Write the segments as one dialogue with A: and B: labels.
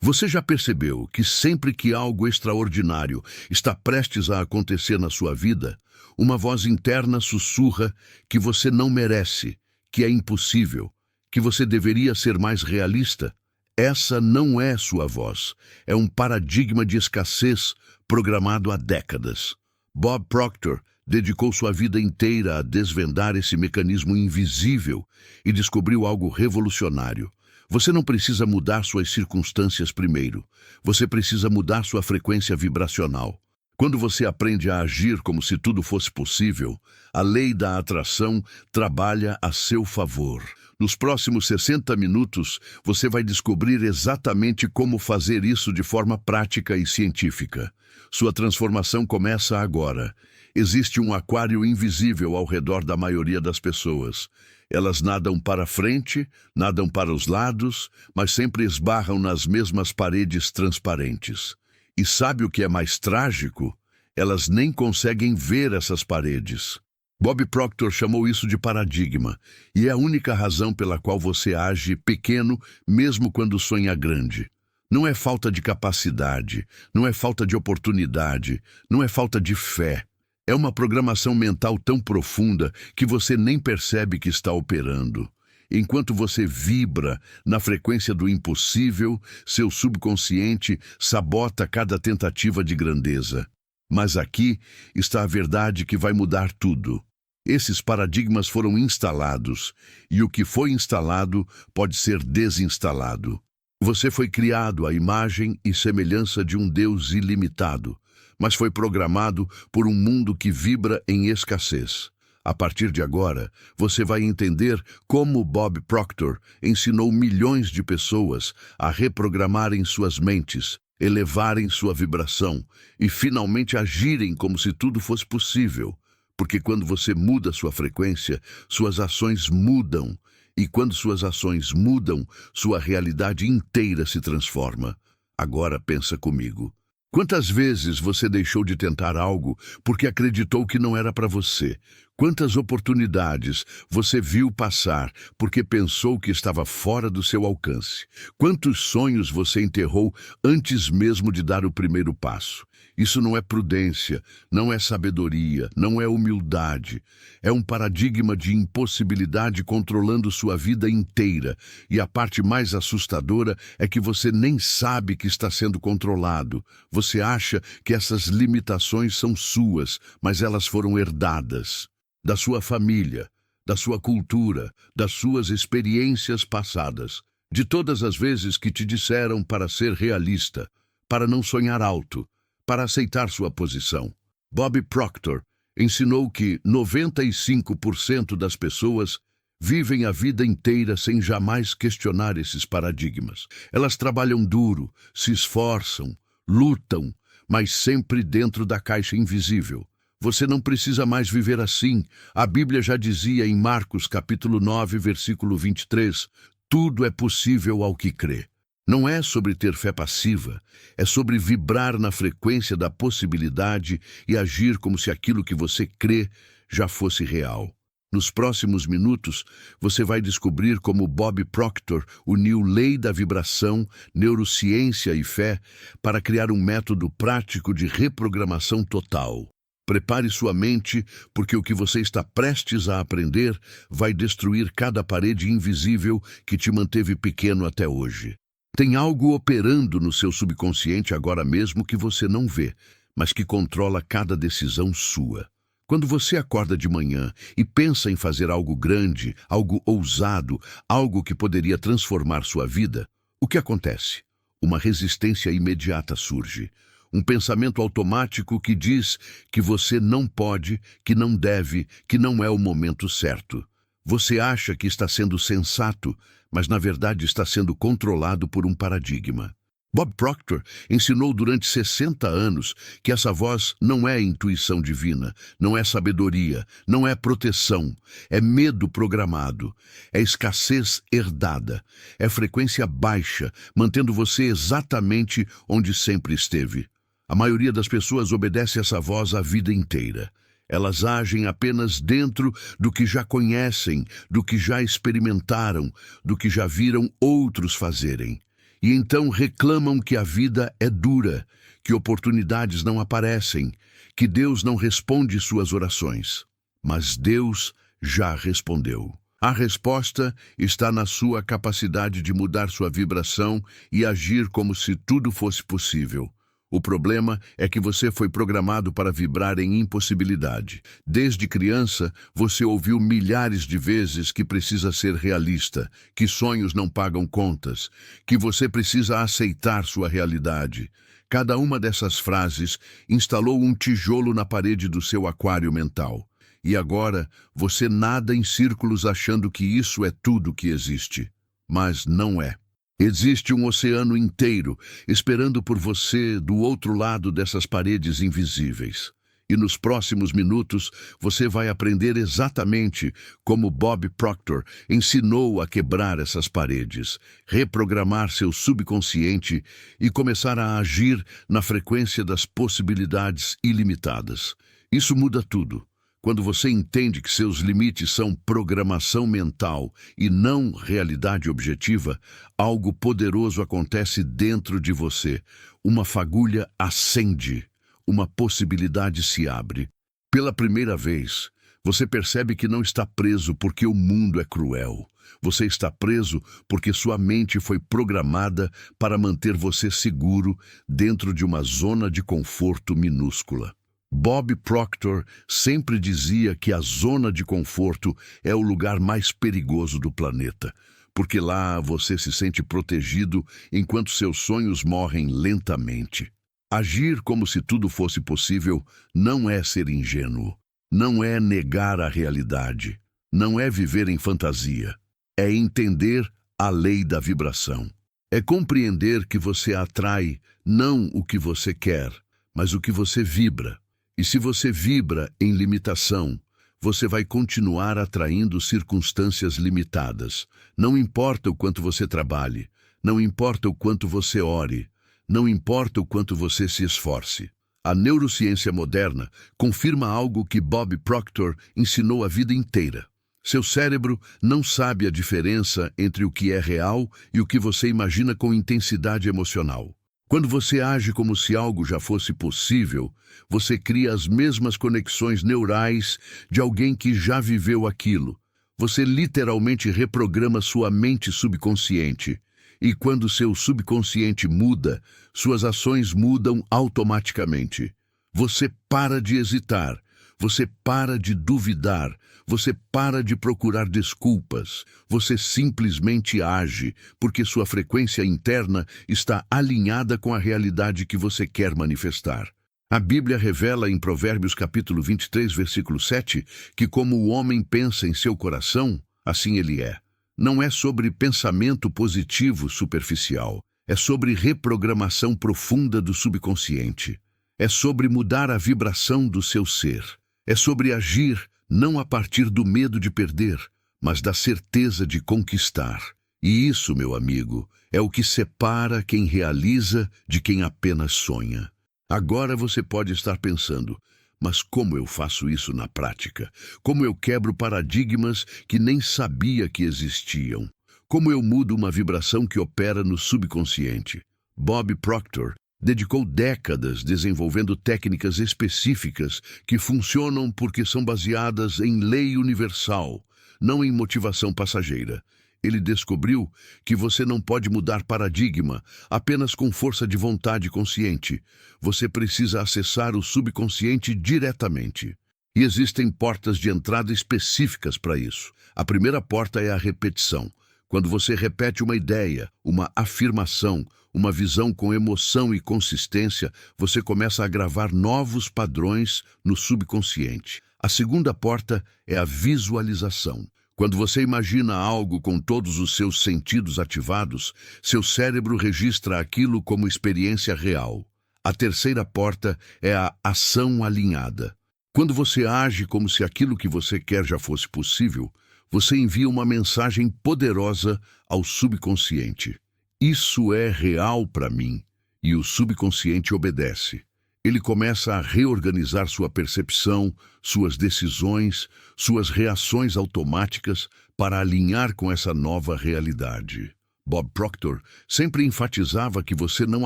A: Você já percebeu que sempre que algo extraordinário está prestes a acontecer na sua vida, uma voz interna sussurra que você não merece, que é impossível, que você deveria ser mais realista? Essa não é sua voz, é um paradigma de escassez programado há décadas. Bob Proctor dedicou sua vida inteira a desvendar esse mecanismo invisível e descobriu algo revolucionário. Você não precisa mudar suas circunstâncias primeiro. Você precisa mudar sua frequência vibracional. Quando você aprende a agir como se tudo fosse possível, a lei da atração trabalha a seu favor. Nos próximos 60 minutos, você vai descobrir exatamente como fazer isso de forma prática e científica. Sua transformação começa agora. Existe um aquário invisível ao redor da maioria das pessoas. Elas nadam para frente, nadam para os lados, mas sempre esbarram nas mesmas paredes transparentes. E sabe o que é mais trágico? Elas nem conseguem ver essas paredes. Bob Proctor chamou isso de paradigma, e é a única razão pela qual você age pequeno mesmo quando sonha grande. Não é falta de capacidade, não é falta de oportunidade, não é falta de fé. É uma programação mental tão profunda que você nem percebe que está operando. Enquanto você vibra na frequência do impossível, seu subconsciente sabota cada tentativa de grandeza. Mas aqui está a verdade que vai mudar tudo. Esses paradigmas foram instalados, e o que foi instalado pode ser desinstalado. Você foi criado à imagem e semelhança de um Deus ilimitado, mas foi programado por um mundo que vibra em escassez. A partir de agora, você vai entender como Bob Proctor ensinou milhões de pessoas a reprogramarem suas mentes, elevarem sua vibração e finalmente agirem como se tudo fosse possível. Porque quando você muda sua frequência, suas ações mudam. E quando suas ações mudam, sua realidade inteira se transforma. Agora pensa comigo. Quantas vezes você deixou de tentar algo porque acreditou que não era para você? Quantas oportunidades você viu passar porque pensou que estava fora do seu alcance? Quantos sonhos você enterrou antes mesmo de dar o primeiro passo? Isso não é prudência, não é sabedoria, não é humildade. É um paradigma de impossibilidade controlando sua vida inteira. E a parte mais assustadora é que você nem sabe que está sendo controlado. Você acha que essas limitações são suas, mas elas foram herdadas da sua família, da sua cultura, das suas experiências passadas, de todas as vezes que te disseram para ser realista, para não sonhar alto, para aceitar sua posição. Bob Proctor ensinou que 95% das pessoas vivem a vida inteira sem jamais questionar esses paradigmas. Elas trabalham duro, se esforçam, lutam, mas sempre dentro da caixa invisível. Você não precisa mais viver assim. A Bíblia já dizia em Marcos capítulo 9, versículo 23, tudo é possível ao que crê. Não é sobre ter fé passiva, é sobre vibrar na frequência da possibilidade e agir como se aquilo que você crê já fosse real. Nos próximos minutos, você vai descobrir como Bob Proctor uniu lei da vibração, neurociência e fé para criar um método prático de reprogramação total. Prepare sua mente, porque o que você está prestes a aprender vai destruir cada parede invisível que te manteve pequeno até hoje. Tem algo operando no seu subconsciente agora mesmo que você não vê, mas que controla cada decisão sua. Quando você acorda de manhã e pensa em fazer algo grande, algo ousado, algo que poderia transformar sua vida, o que acontece? Uma resistência imediata surge. Um pensamento automático que diz que você não pode, que não deve, que não é o momento certo. Você acha que está sendo sensato, mas na verdade está sendo controlado por um paradigma. Bob Proctor ensinou durante 60 anos que essa voz não é intuição divina, não é sabedoria, não é proteção, é medo programado, é escassez herdada, é frequência baixa, mantendo você exatamente onde sempre esteve. A maioria das pessoas obedece essa voz a vida inteira. Elas agem apenas dentro do que já conhecem, do que já experimentaram, do que já viram outros fazerem. E então reclamam que a vida é dura, que oportunidades não aparecem, que Deus não responde suas orações. Mas Deus já respondeu. A resposta está na sua capacidade de mudar sua vibração e agir como se tudo fosse possível. O problema é que você foi programado para vibrar em impossibilidade. Desde criança, você ouviu milhares de vezes que precisa ser realista, que sonhos não pagam contas, que você precisa aceitar sua realidade. Cada uma dessas frases instalou um tijolo na parede do seu aquário mental. E agora você nada em círculos achando que isso é tudo que existe. Mas não é. Existe um oceano inteiro esperando por você do outro lado dessas paredes invisíveis. E nos próximos minutos você vai aprender exatamente como Bob Proctor ensinou a quebrar essas paredes, reprogramar seu subconsciente e começar a agir na frequência das possibilidades ilimitadas. Isso muda tudo. Quando você entende que seus limites são programação mental e não realidade objetiva, algo poderoso acontece dentro de você. Uma fagulha acende, uma possibilidade se abre. Pela primeira vez, você percebe que não está preso porque o mundo é cruel. Você está preso porque sua mente foi programada para manter você seguro dentro de uma zona de conforto minúscula. Bob Proctor sempre dizia que a zona de conforto é o lugar mais perigoso do planeta, porque lá você se sente protegido enquanto seus sonhos morrem lentamente. Agir como se tudo fosse possível não é ser ingênuo, não é negar a realidade, não é viver em fantasia, é entender a lei da vibração. É compreender que você atrai não o que você quer, mas o que você vibra. E se você vibra em limitação, você vai continuar atraindo circunstâncias limitadas. Não importa o quanto você trabalhe, não importa o quanto você ore, não importa o quanto você se esforce. A neurociência moderna confirma algo que Bob Proctor ensinou a vida inteira. Seu cérebro não sabe a diferença entre o que é real e o que você imagina com intensidade emocional. Quando você age como se algo já fosse possível, você cria as mesmas conexões neurais de alguém que já viveu aquilo. Você literalmente reprograma sua mente subconsciente. E quando seu subconsciente muda, suas ações mudam automaticamente. Você para de hesitar, você para de duvidar, você para de procurar desculpas, você simplesmente age, porque sua frequência interna está alinhada com a realidade que você quer manifestar. A Bíblia revela em Provérbios capítulo 23, versículo 7, que como o homem pensa em seu coração, assim ele é. Não é sobre pensamento positivo superficial, é sobre reprogramação profunda do subconsciente. É sobre mudar a vibração do seu ser. É sobre agir não a partir do medo de perder, mas da certeza de conquistar. E isso, meu amigo, é o que separa quem realiza de quem apenas sonha. Agora você pode estar pensando, mas como eu faço isso na prática? Como eu quebro paradigmas que nem sabia que existiam? Como eu mudo uma vibração que opera no subconsciente? Bob Proctor dedicou décadas desenvolvendo técnicas específicas que funcionam porque são baseadas em lei universal, não em motivação passageira. Ele descobriu que você não pode mudar paradigma apenas com força de vontade consciente. Você precisa acessar o subconsciente diretamente. E existem portas de entrada específicas para isso. A primeira porta é a repetição. Quando você repete uma ideia, uma afirmação, uma visão com emoção e consistência, você começa a gravar novos padrões no subconsciente. A segunda porta é a visualização. Quando você imagina algo com todos os seus sentidos ativados, seu cérebro registra aquilo como experiência real. A terceira porta é a ação alinhada. Quando você age como se aquilo que você quer já fosse possível, você envia uma mensagem poderosa ao subconsciente. Isso é real para mim, e o subconsciente obedece. Ele começa a reorganizar sua percepção, suas decisões, suas reações automáticas para alinhar com essa nova realidade. Bob Proctor sempre enfatizava que você não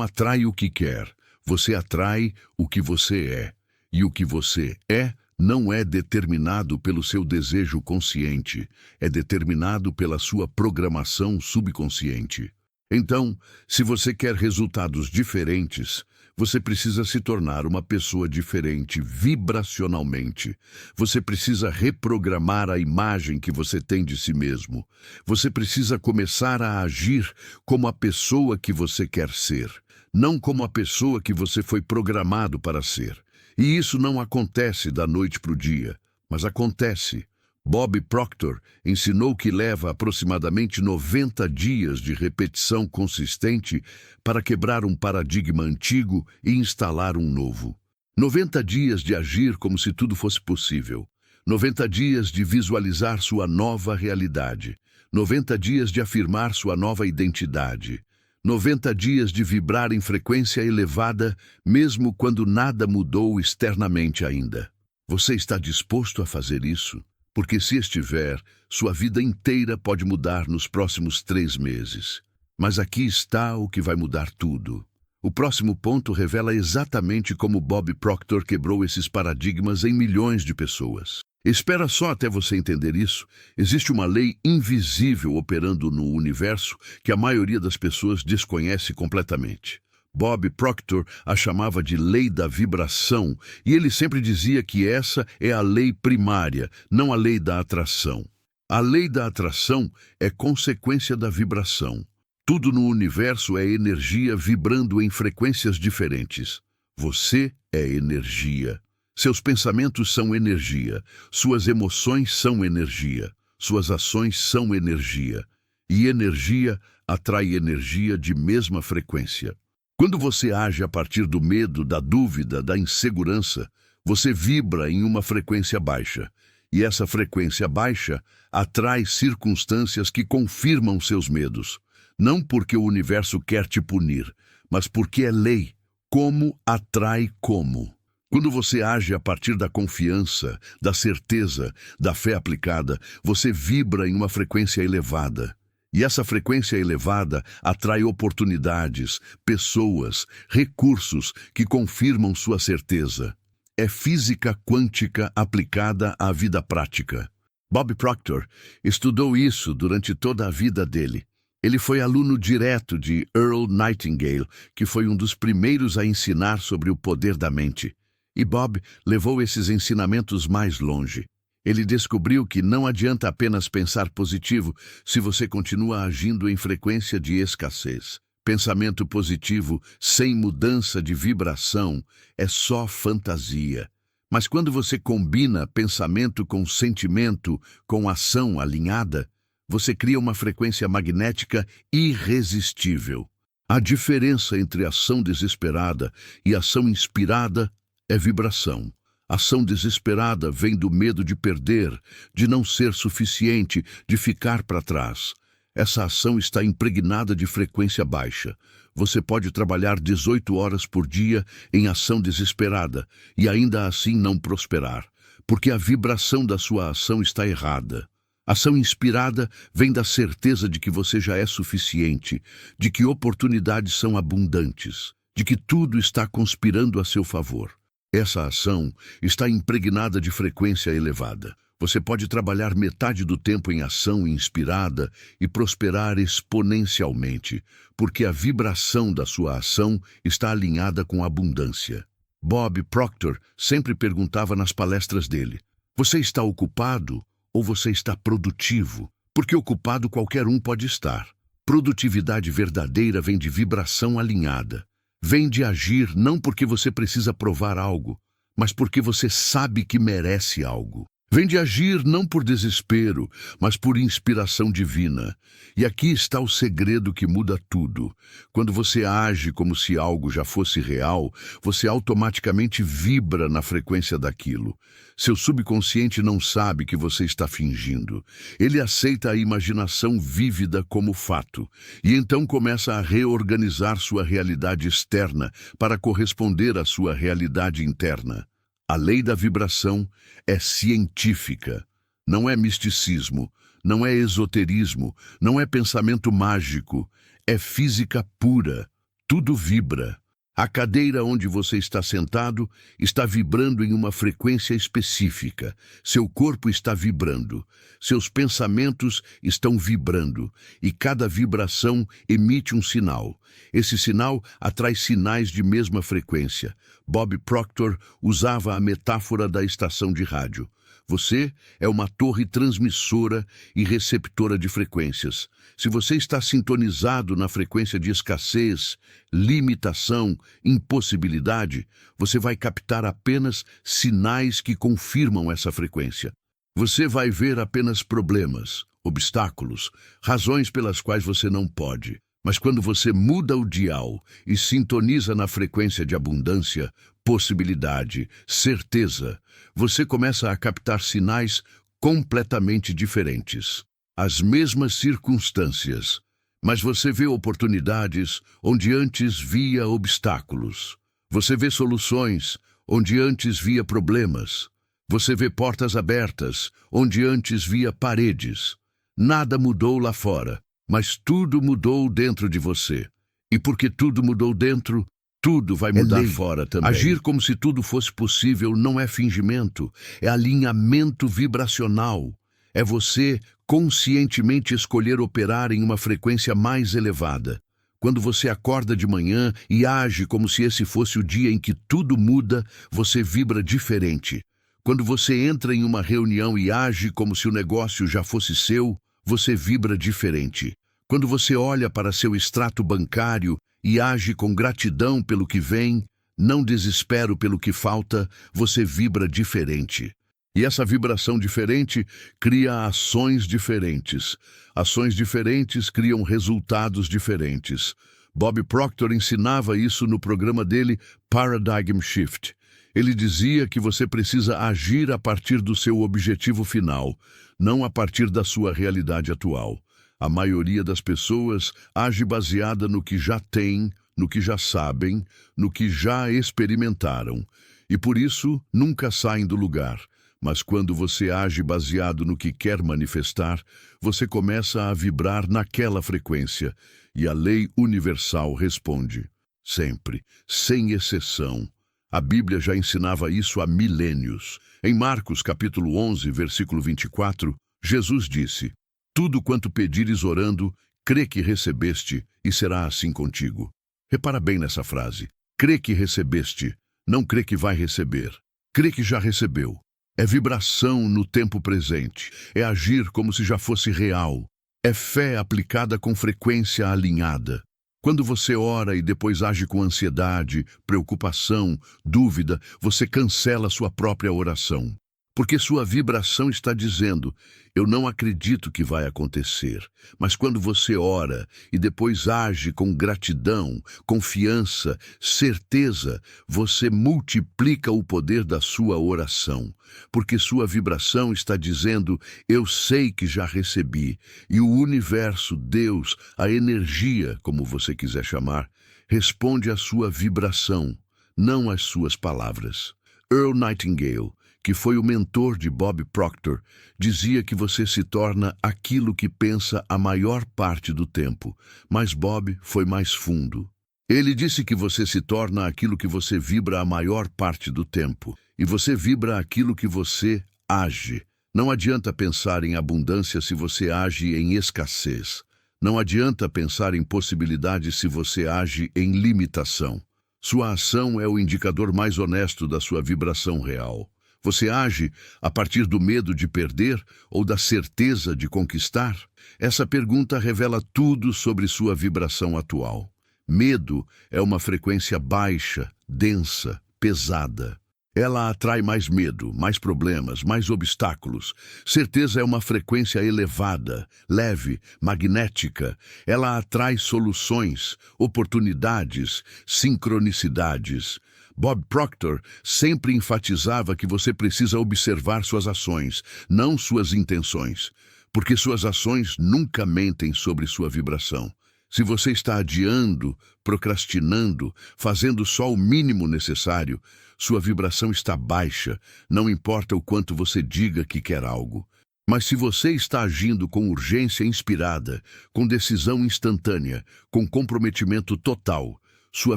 A: atrai o que quer, você atrai o que você é. E o que você é não é determinado pelo seu desejo consciente, é determinado pela sua programação subconsciente. Então, se você quer resultados diferentes, você precisa se tornar uma pessoa diferente vibracionalmente. Você precisa reprogramar a imagem que você tem de si mesmo. Você precisa começar a agir como a pessoa que você quer ser, não como a pessoa que você foi programado para ser. E isso não acontece da noite para o dia, mas acontece. Bob Proctor ensinou que leva aproximadamente 90 dias de repetição consistente para quebrar um paradigma antigo e instalar um novo. 90 dias de agir como se tudo fosse possível. 90 dias de visualizar sua nova realidade. 90 dias de afirmar sua nova identidade. 90 dias de vibrar em frequência elevada, mesmo quando nada mudou externamente ainda. Você está disposto a fazer isso? Porque se estiver, sua vida inteira pode mudar nos próximos 3 meses. Mas aqui está o que vai mudar tudo. O próximo ponto revela exatamente como Bob Proctor quebrou esses paradigmas em milhões de pessoas. Espera só até você entender isso. Existe uma lei invisível operando no universo que a maioria das pessoas desconhece completamente. Bob Proctor a chamava de lei da vibração, e ele sempre dizia que essa é a lei primária, não a lei da atração. A lei da atração é consequência da vibração. Tudo no universo é energia vibrando em frequências diferentes. Você é energia. Seus pensamentos são energia, suas emoções são energia, suas ações são energia. E energia atrai energia de mesma frequência. Quando você age a partir do medo, da dúvida, da insegurança, você vibra em uma frequência baixa. E essa frequência baixa atrai circunstâncias que confirmam seus medos. Não porque o universo quer te punir, mas porque é lei. Como atrai como. Quando você age a partir da confiança, da certeza, da fé aplicada, você vibra em uma frequência elevada. E essa frequência elevada atrai oportunidades, pessoas, recursos que confirmam sua certeza. É física quântica aplicada à vida prática. Bob Proctor estudou isso durante toda a vida dele. Ele foi aluno direto de Earl Nightingale, que foi um dos primeiros a ensinar sobre o poder da mente. E Bob levou esses ensinamentos mais longe. Ele descobriu que não adianta apenas pensar positivo se você continua agindo em frequência de escassez. Pensamento positivo sem mudança de vibração é só fantasia. Mas quando você combina pensamento com sentimento, com ação alinhada, você cria uma frequência magnética irresistível. A diferença entre ação desesperada e ação inspirada é vibração. Ação desesperada vem do medo de perder, de não ser suficiente, de ficar para trás. Essa ação está impregnada de frequência baixa. Você pode trabalhar 18 horas por dia em ação desesperada e ainda assim não prosperar, porque a vibração da sua ação está errada. Ação inspirada vem da certeza de que você já é suficiente, de que oportunidades são abundantes, de que tudo está conspirando a seu favor. Essa ação está impregnada de frequência elevada. Você pode trabalhar metade do tempo em ação inspirada e prosperar exponencialmente, porque a vibração da sua ação está alinhada com a abundância. Bob Proctor sempre perguntava nas palestras dele: você está ocupado ou você está produtivo? Porque ocupado qualquer um pode estar. Produtividade verdadeira vem de vibração alinhada. Vem de agir não porque você precisa provar algo, mas porque você sabe que merece algo. Vem de agir não por desespero, mas por inspiração divina. E aqui está o segredo que muda tudo. Quando você age como se algo já fosse real, você automaticamente vibra na frequência daquilo. Seu subconsciente não sabe que você está fingindo. Ele aceita a imaginação vívida como fato, e então começa a reorganizar sua realidade externa para corresponder à sua realidade interna. A lei da vibração é científica, não é misticismo, não é esoterismo, não é pensamento mágico, é física pura. Tudo vibra. A cadeira onde você está sentado está vibrando em uma frequência específica. Seu corpo está vibrando. Seus pensamentos estão vibrando. E cada vibração emite um sinal. Esse sinal atrai sinais de mesma frequência. Bob Proctor usava a metáfora da estação de rádio. Você é uma torre transmissora e receptora de frequências. Se você está sintonizado na frequência de escassez, limitação, impossibilidade, você vai captar apenas sinais que confirmam essa frequência. Você vai ver apenas problemas, obstáculos, razões pelas quais você não pode. Mas quando você muda o dial e sintoniza na frequência de abundância, possibilidade, certeza, você começa a captar sinais completamente diferentes. As mesmas circunstâncias, mas você vê oportunidades onde antes via obstáculos. Você vê soluções onde antes via problemas. Você vê portas abertas onde antes via paredes. Nada mudou lá fora, mas tudo mudou dentro de você. E porque tudo mudou dentro, tudo vai mudar fora também. Agir como se tudo fosse possível não é fingimento, é alinhamento vibracional. É você conscientemente escolher operar em uma frequência mais elevada. Quando você acorda de manhã e age como se esse fosse o dia em que tudo muda, você vibra diferente. Quando você entra em uma reunião e age como se o negócio já fosse seu, você vibra diferente. Quando você olha para seu extrato bancário e age com gratidão pelo que vem, não desespero pelo que falta, você vibra diferente. E essa vibração diferente cria ações diferentes. Ações diferentes criam resultados diferentes. Bob Proctor ensinava isso no programa dele Paradigm Shift. Ele dizia que você precisa agir a partir do seu objetivo final, não a partir da sua realidade atual. A maioria das pessoas age baseada no que já têm, no que já sabem, no que já experimentaram. E por isso nunca saem do lugar. Mas quando você age baseado no que quer manifestar, você começa a vibrar naquela frequência. E a lei universal responde. Sempre, sem exceção. A Bíblia já ensinava isso há milênios. Em Marcos capítulo 11, versículo 24, Jesus disse: tudo quanto pedires orando, crê que recebeste, e será assim contigo. Repara bem nessa frase. Crê que recebeste, não crê que vai receber. Crê que já recebeu. É vibração no tempo presente. É agir como se já fosse real. É fé aplicada com frequência alinhada. Quando você ora e depois age com ansiedade, preocupação, dúvida, você cancela sua própria oração. Porque sua vibração está dizendo, eu não acredito que vai acontecer. Mas quando você ora e depois age com gratidão, confiança, certeza, você multiplica o poder da sua oração. Porque sua vibração está dizendo, eu sei que já recebi. E o universo, Deus, a energia, como você quiser chamar, responde à sua vibração, não às suas palavras. Earl Nightingale, que foi o mentor de Bob Proctor, dizia que você se torna aquilo que pensa a maior parte do tempo, mas Bob foi mais fundo. Ele disse que você se torna aquilo que você vibra a maior parte do tempo, e você vibra aquilo que você age. Não adianta pensar em abundância se você age em escassez. Não adianta pensar em possibilidades se você age em limitação. Sua ação é o indicador mais honesto da sua vibração real. Você age a partir do medo de perder ou da certeza de conquistar? Essa pergunta revela tudo sobre sua vibração atual. Medo é uma frequência baixa, densa, pesada. Ela atrai mais medo, mais problemas, mais obstáculos. Certeza é uma frequência elevada, leve, magnética. Ela atrai soluções, oportunidades, sincronicidades. Bob Proctor sempre enfatizava que você precisa observar suas ações, não suas intenções, porque suas ações nunca mentem sobre sua vibração. Se você está adiando, procrastinando, fazendo só o mínimo necessário, sua vibração está baixa, não importa o quanto você diga que quer algo. Mas se você está agindo com urgência inspirada, com decisão instantânea, com comprometimento total, sua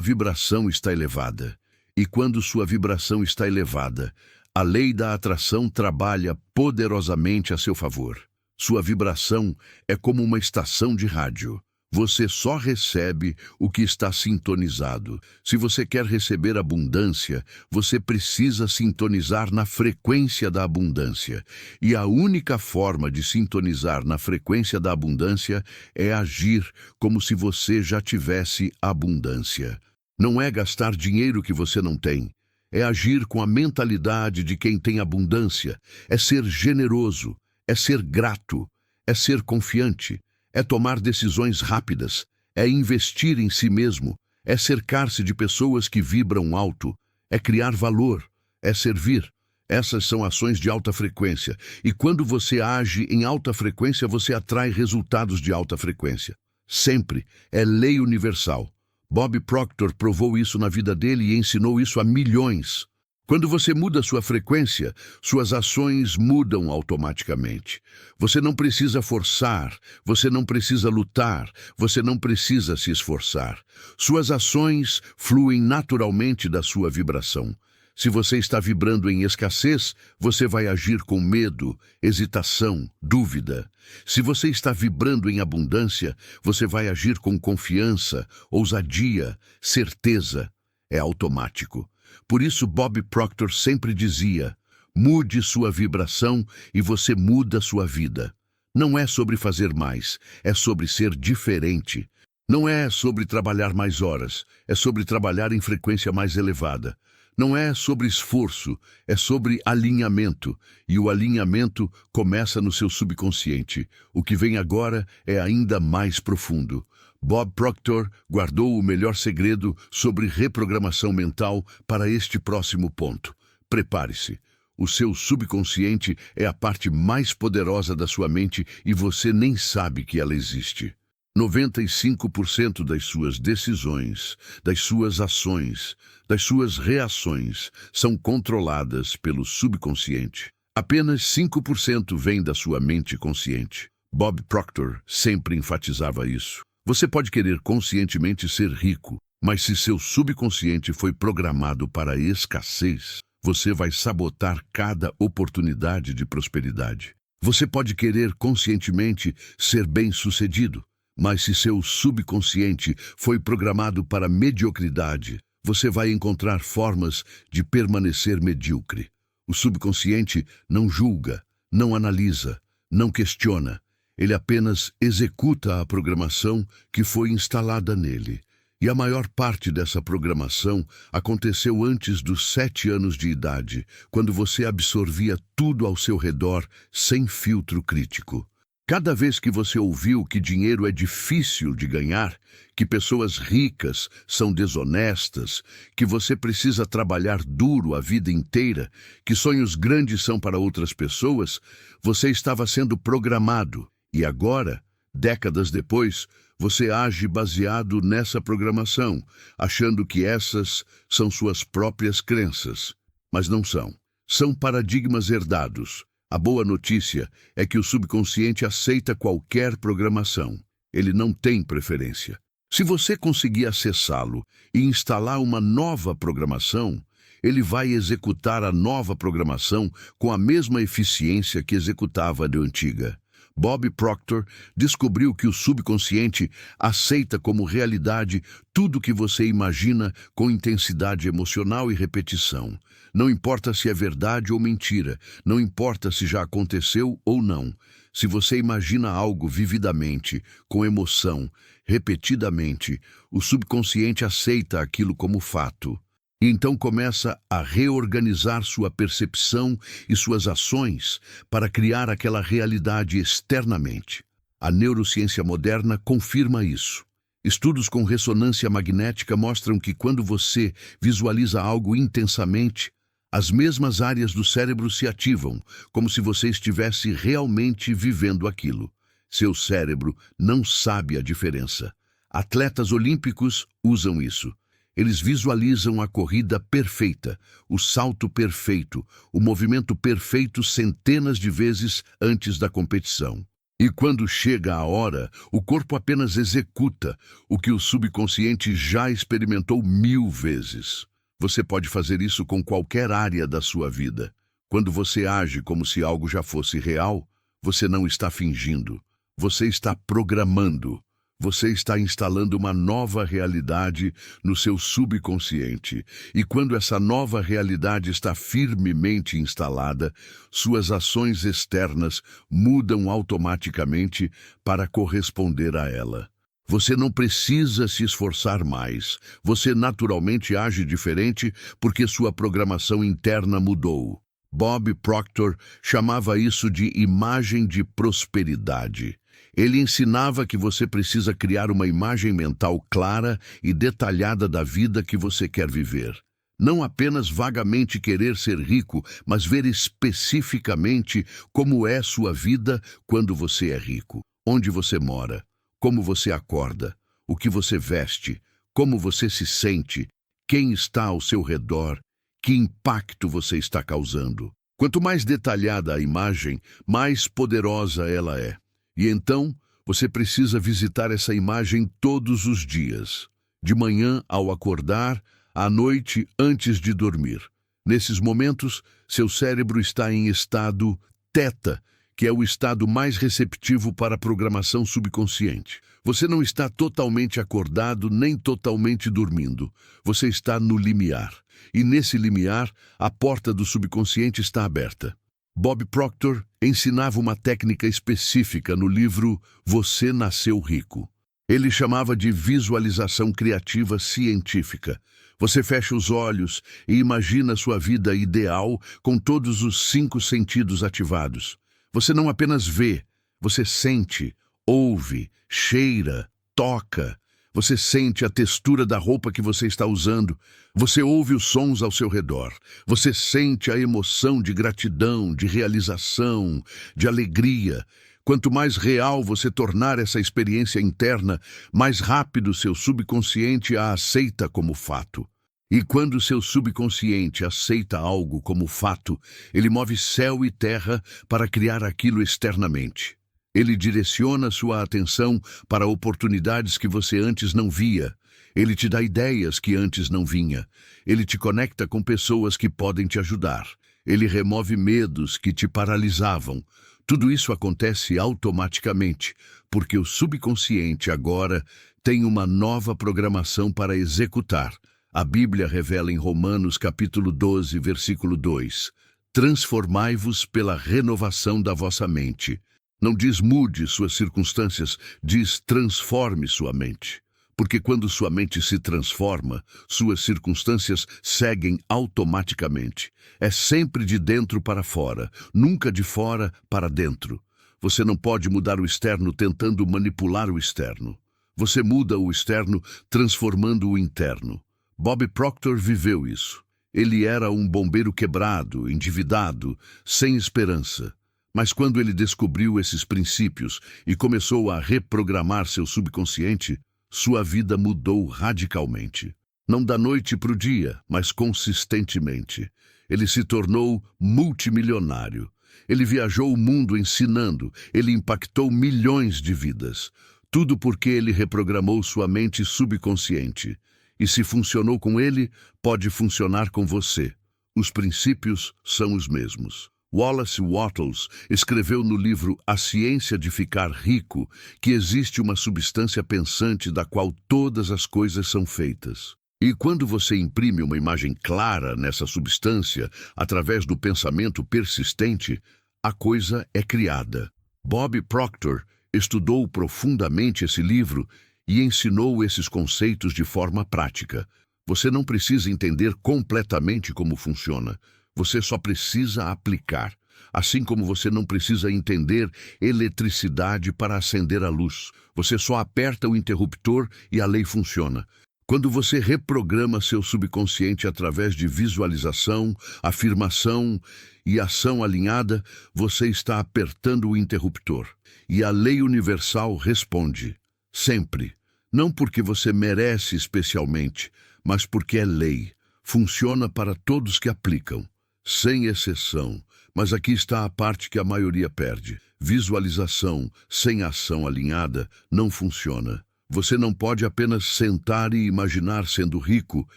A: vibração está elevada. E quando sua vibração está elevada, a lei da atração trabalha poderosamente a seu favor. Sua vibração é como uma estação de rádio. Você só recebe o que está sintonizado. Se você quer receber abundância, você precisa sintonizar na frequência da abundância. E a única forma de sintonizar na frequência da abundância é agir como se você já tivesse abundância. Não é gastar dinheiro que você não tem. É agir com a mentalidade de quem tem abundância. É ser generoso. É ser grato. É ser confiante. É tomar decisões rápidas, é investir em si mesmo, é cercar-se de pessoas que vibram alto, é criar valor, é servir. Essas são ações de alta frequência, e quando você age em alta frequência, você atrai resultados de alta frequência. Sempre é lei universal. Bob Proctor provou isso na vida dele e ensinou isso a milhões. Quando você muda sua frequência, suas ações mudam automaticamente. Você não precisa forçar, você não precisa lutar, você não precisa se esforçar. Suas ações fluem naturalmente da sua vibração. Se você está vibrando em escassez, você vai agir com medo, hesitação, dúvida. Se você está vibrando em abundância, você vai agir com confiança, ousadia, certeza. É automático. Por isso Bob Proctor sempre dizia: mude sua vibração e você muda sua vida. Não é sobre fazer mais, é sobre ser diferente. Não é sobre trabalhar mais horas, é sobre trabalhar em frequência mais elevada. Não é sobre esforço, é sobre alinhamento. E o alinhamento começa no seu subconsciente. O que vem agora é ainda mais profundo. Bob Proctor guardou o melhor segredo sobre reprogramação mental para este próximo ponto. Prepare-se. O seu subconsciente é a parte mais poderosa da sua mente e você nem sabe que ela existe. 95% das suas decisões, das suas ações, das suas reações são controladas pelo subconsciente. Apenas 5% vem da sua mente consciente. Bob Proctor sempre enfatizava isso. Você pode querer conscientemente ser rico, mas se seu subconsciente foi programado para a escassez, você vai sabotar cada oportunidade de prosperidade. Você pode querer conscientemente ser bem-sucedido, mas se seu subconsciente foi programado para mediocridade, você vai encontrar formas de permanecer medíocre. O subconsciente não julga, não analisa, não questiona. Ele apenas executa a programação que foi instalada nele. E a maior parte dessa programação aconteceu antes dos 7 anos de idade, quando você absorvia tudo ao seu redor sem filtro crítico. Cada vez que você ouviu que dinheiro é difícil de ganhar, que pessoas ricas são desonestas, que você precisa trabalhar duro a vida inteira, que sonhos grandes são para outras pessoas, você estava sendo programado. E agora, décadas depois, você age baseado nessa programação, achando que essas são suas próprias crenças. Mas não são. São paradigmas herdados. A boa notícia é que o subconsciente aceita qualquer programação. Ele não tem preferência. Se você conseguir acessá-lo e instalar uma nova programação, ele vai executar a nova programação com a mesma eficiência que executava a antiga. Bob Proctor descobriu que o subconsciente aceita como realidade tudo que você imagina com intensidade emocional e repetição. Não importa se é verdade ou mentira, não importa se já aconteceu ou não. Se você imagina algo vividamente, com emoção, repetidamente, o subconsciente aceita aquilo como fato. E então começa a reorganizar sua percepção e suas ações para criar aquela realidade externamente. A neurociência moderna confirma isso. Estudos com ressonância magnética mostram que quando você visualiza algo intensamente, as mesmas áreas do cérebro se ativam, como se você estivesse realmente vivendo aquilo. Seu cérebro não sabe a diferença. Atletas olímpicos usam isso. Eles visualizam a corrida perfeita, o salto perfeito, o movimento perfeito centenas de vezes antes da competição. E quando chega a hora, o corpo apenas executa o que o subconsciente já experimentou 1000 vezes. Você pode fazer isso com qualquer área da sua vida. Quando você age como se algo já fosse real, você não está fingindo. Você está programando. Você está instalando uma nova realidade no seu subconsciente. E quando essa nova realidade está firmemente instalada, suas ações externas mudam automaticamente para corresponder a ela. Você não precisa se esforçar mais. Você naturalmente age diferente porque sua programação interna mudou. Bob Proctor chamava isso de imagem de prosperidade. Ele ensinava que você precisa criar uma imagem mental clara e detalhada da vida que você quer viver. Não apenas vagamente querer ser rico, mas ver especificamente como é sua vida quando você é rico. Onde você mora, como você acorda, o que você veste, como você se sente, quem está ao seu redor, que impacto você está causando. Quanto mais detalhada a imagem, mais poderosa ela é. E então, você precisa visitar essa imagem todos os dias. De manhã ao acordar, à noite antes de dormir. Nesses momentos, seu cérebro está em estado teta, que é o estado mais receptivo para a programação subconsciente. Você não está totalmente acordado nem totalmente dormindo. Você está no limiar. E nesse limiar, a porta do subconsciente está aberta. Bob Proctor ensinava uma técnica específica no livro Você Nasceu Rico. Ele chamava de visualização criativa científica. Você fecha os olhos e imagina sua vida ideal com todos os 5 sentidos ativados. Você não apenas vê, você sente, ouve, cheira, toca. Você sente a textura da roupa que você está usando. Você ouve os sons ao seu redor. Você sente a emoção de gratidão, de realização, de alegria. Quanto mais real você tornar essa experiência interna, mais rápido seu subconsciente a aceita como fato. E quando seu subconsciente aceita algo como fato, ele move céu e terra para criar aquilo externamente. Ele direciona sua atenção para oportunidades que você antes não via. Ele te dá ideias que antes não vinha. Ele te conecta com pessoas que podem te ajudar. Ele remove medos que te paralisavam. Tudo isso acontece automaticamente, porque o subconsciente agora tem uma nova programação para executar. A Bíblia revela em Romanos capítulo 12, versículo 2: transformai-vos pela renovação da vossa mente. Não diz mude suas circunstâncias, diz transforme sua mente. Porque quando sua mente se transforma, suas circunstâncias seguem automaticamente. É sempre de dentro para fora, nunca de fora para dentro. Você não pode mudar o externo tentando manipular o externo. Você muda o externo transformando o interno. Bob Proctor viveu isso. Ele era um bombeiro quebrado, endividado, sem esperança. Mas quando ele descobriu esses princípios e começou a reprogramar seu subconsciente, sua vida mudou radicalmente. Não da noite para o dia, mas consistentemente. Ele se tornou multimilionário. Ele viajou o mundo ensinando, ele impactou milhões de vidas. Tudo porque ele reprogramou sua mente subconsciente. E se funcionou com ele, pode funcionar com você. Os princípios são os mesmos. Wallace Wattles escreveu no livro A Ciência de Ficar Rico que existe uma substância pensante da qual todas as coisas são feitas. E quando você imprime uma imagem clara nessa substância, através do pensamento persistente, a coisa é criada. Bob Proctor estudou profundamente esse livro e ensinou esses conceitos de forma prática. Você não precisa entender completamente como funciona. Você só precisa aplicar. Assim como você não precisa entender eletricidade para acender a luz. Você só aperta o interruptor e a lei funciona. Quando você reprograma seu subconsciente através de visualização, afirmação e ação alinhada, você está apertando o interruptor. E a lei universal responde. Sempre. Não porque você merece especialmente, mas porque é lei. Funciona para todos que aplicam, sem exceção. Mas aqui está a parte que a maioria perde. Visualização sem ação alinhada não funciona. Você não pode apenas sentar e imaginar sendo rico